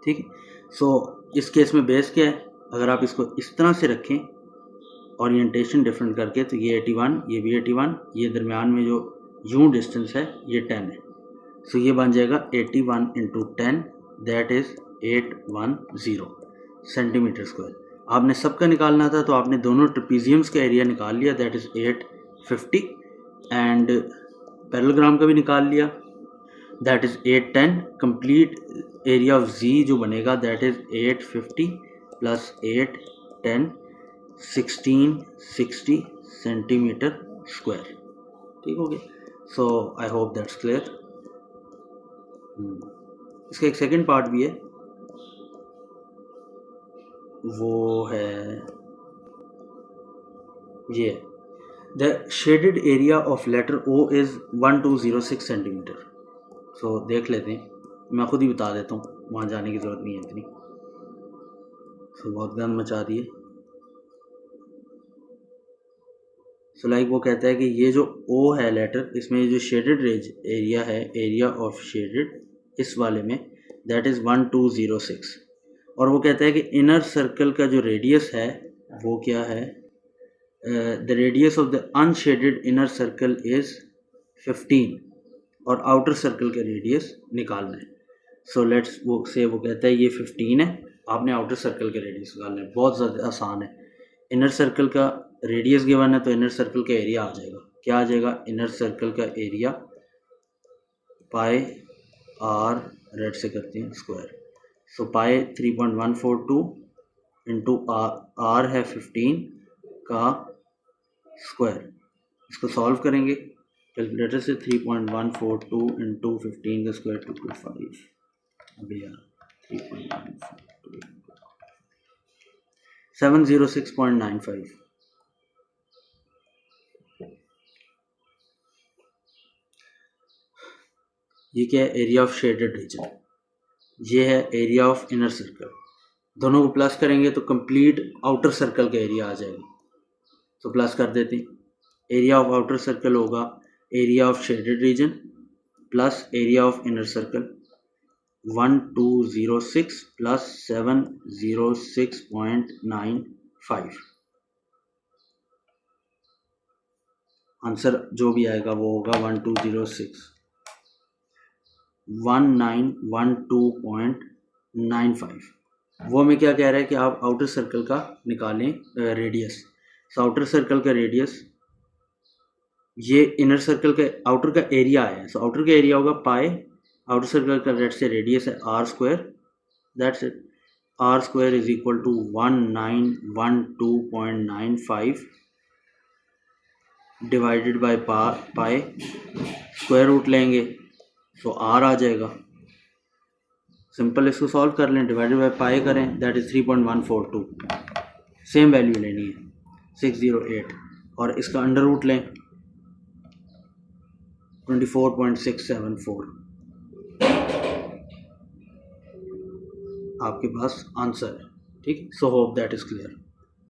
ठीक है। सो इस केस में बेस क्या है, अगर आप इसको इस तरह से रखें ओरिएंटेशन डिफरेंट करके, तो ये 81, ये भी 81, ये दरमियान में जो यूं डिस्टेंस है ये 10 है। सो ये बन जाएगा 81 into 10, that is 810 centimetre square. आपने सबका निकालना था तो आपने दोनों ट्रेपीजियम्स का एरिया निकाल लिया, दैट इज़ 850, एंड पैरेललोग्राम का भी निकाल लिया, that is 810। Complete area of G जो बनेगा that is 850 plus 810, 1660 centimetre square, ठीक हो गया। So I hope that's clear. इसका एक सेकंड पार्ट भी है, वो है ये, the shaded area of letter O is 1206 centimetre. सो देख लेते हैं, मैं खुद ही बता देता हूँ, वहाँ जाने की ज़रूरत नहीं है इतनी। सो बहुत गंद मचा दिए। सो लाइक वो कहता है कि ये जो ओ है लेटर, इसमें जो शेडेड एरिया है, एरिया ऑफ शेडेड, इस वाले में दैट इज़ 1206, और वो कहता है कि इनर सर्कल का जो रेडियस है वो क्या है, the radius of the unshielded inner circle is 15, और आउटर सर्कल का रेडियस निकालना है। सो लेट्स वो कहता है ये 15 है, आपने आउटर सर्कल का रेडियस निकालना है, बहुत ज़्यादा आसान है। इनर सर्कल का रेडियस गिवन है तो इनर सर्कल का एरिया आ जाएगा, क्या आ जाएगा, इनर सर्कल का एरिया पाई आर, रेड से करते हैं square, so pi 3.142 into R है 15 का स्क्वायर। इसको सॉल्व करेंगे कैलकुलेटर से, 3.142 इंटू 15 का स्क्वायर 225, अभी यार 3.142 706.95। ये क्या है, एरिया ऑफ शेडेड रीजन, ये है एरिया ऑफ इनर सर्कल, दोनों को प्लस करेंगे तो कंप्लीट आउटर सर्कल का एरिया आ जाएगा। तो प्लस कर देते हैं, एरिया ऑफ आउटर सर्कल होगा area of shaded reason plus area of inner circle, 1206 plus 706.95, answer जो भी आएगा वो होगा 1912.95। वो हमें क्या कह रहा है कि आप आउटर सर्कल का निकालें रेडियस। सो आउटर सर्कल का रेडियस, ये इनर सर्कल का आउटर का एरिया है, सो आउटर का एरिया होगा पाई, आउटर सर्कल का रेड से रेडियस है R square, that's it, R square is equal to 1912.95 divided by pi, square root लेंगे तो आर आ जाएगा, सिंपल इसको सॉल्व कर लें, डिवाइडेड बाय पाई करें, दैट इज 3.142, सेम वैल्यू लेनी है 608, और इसका अंडर रूट लें 24.674, आपके पास आंसर है, ठीक। So hope that is clear.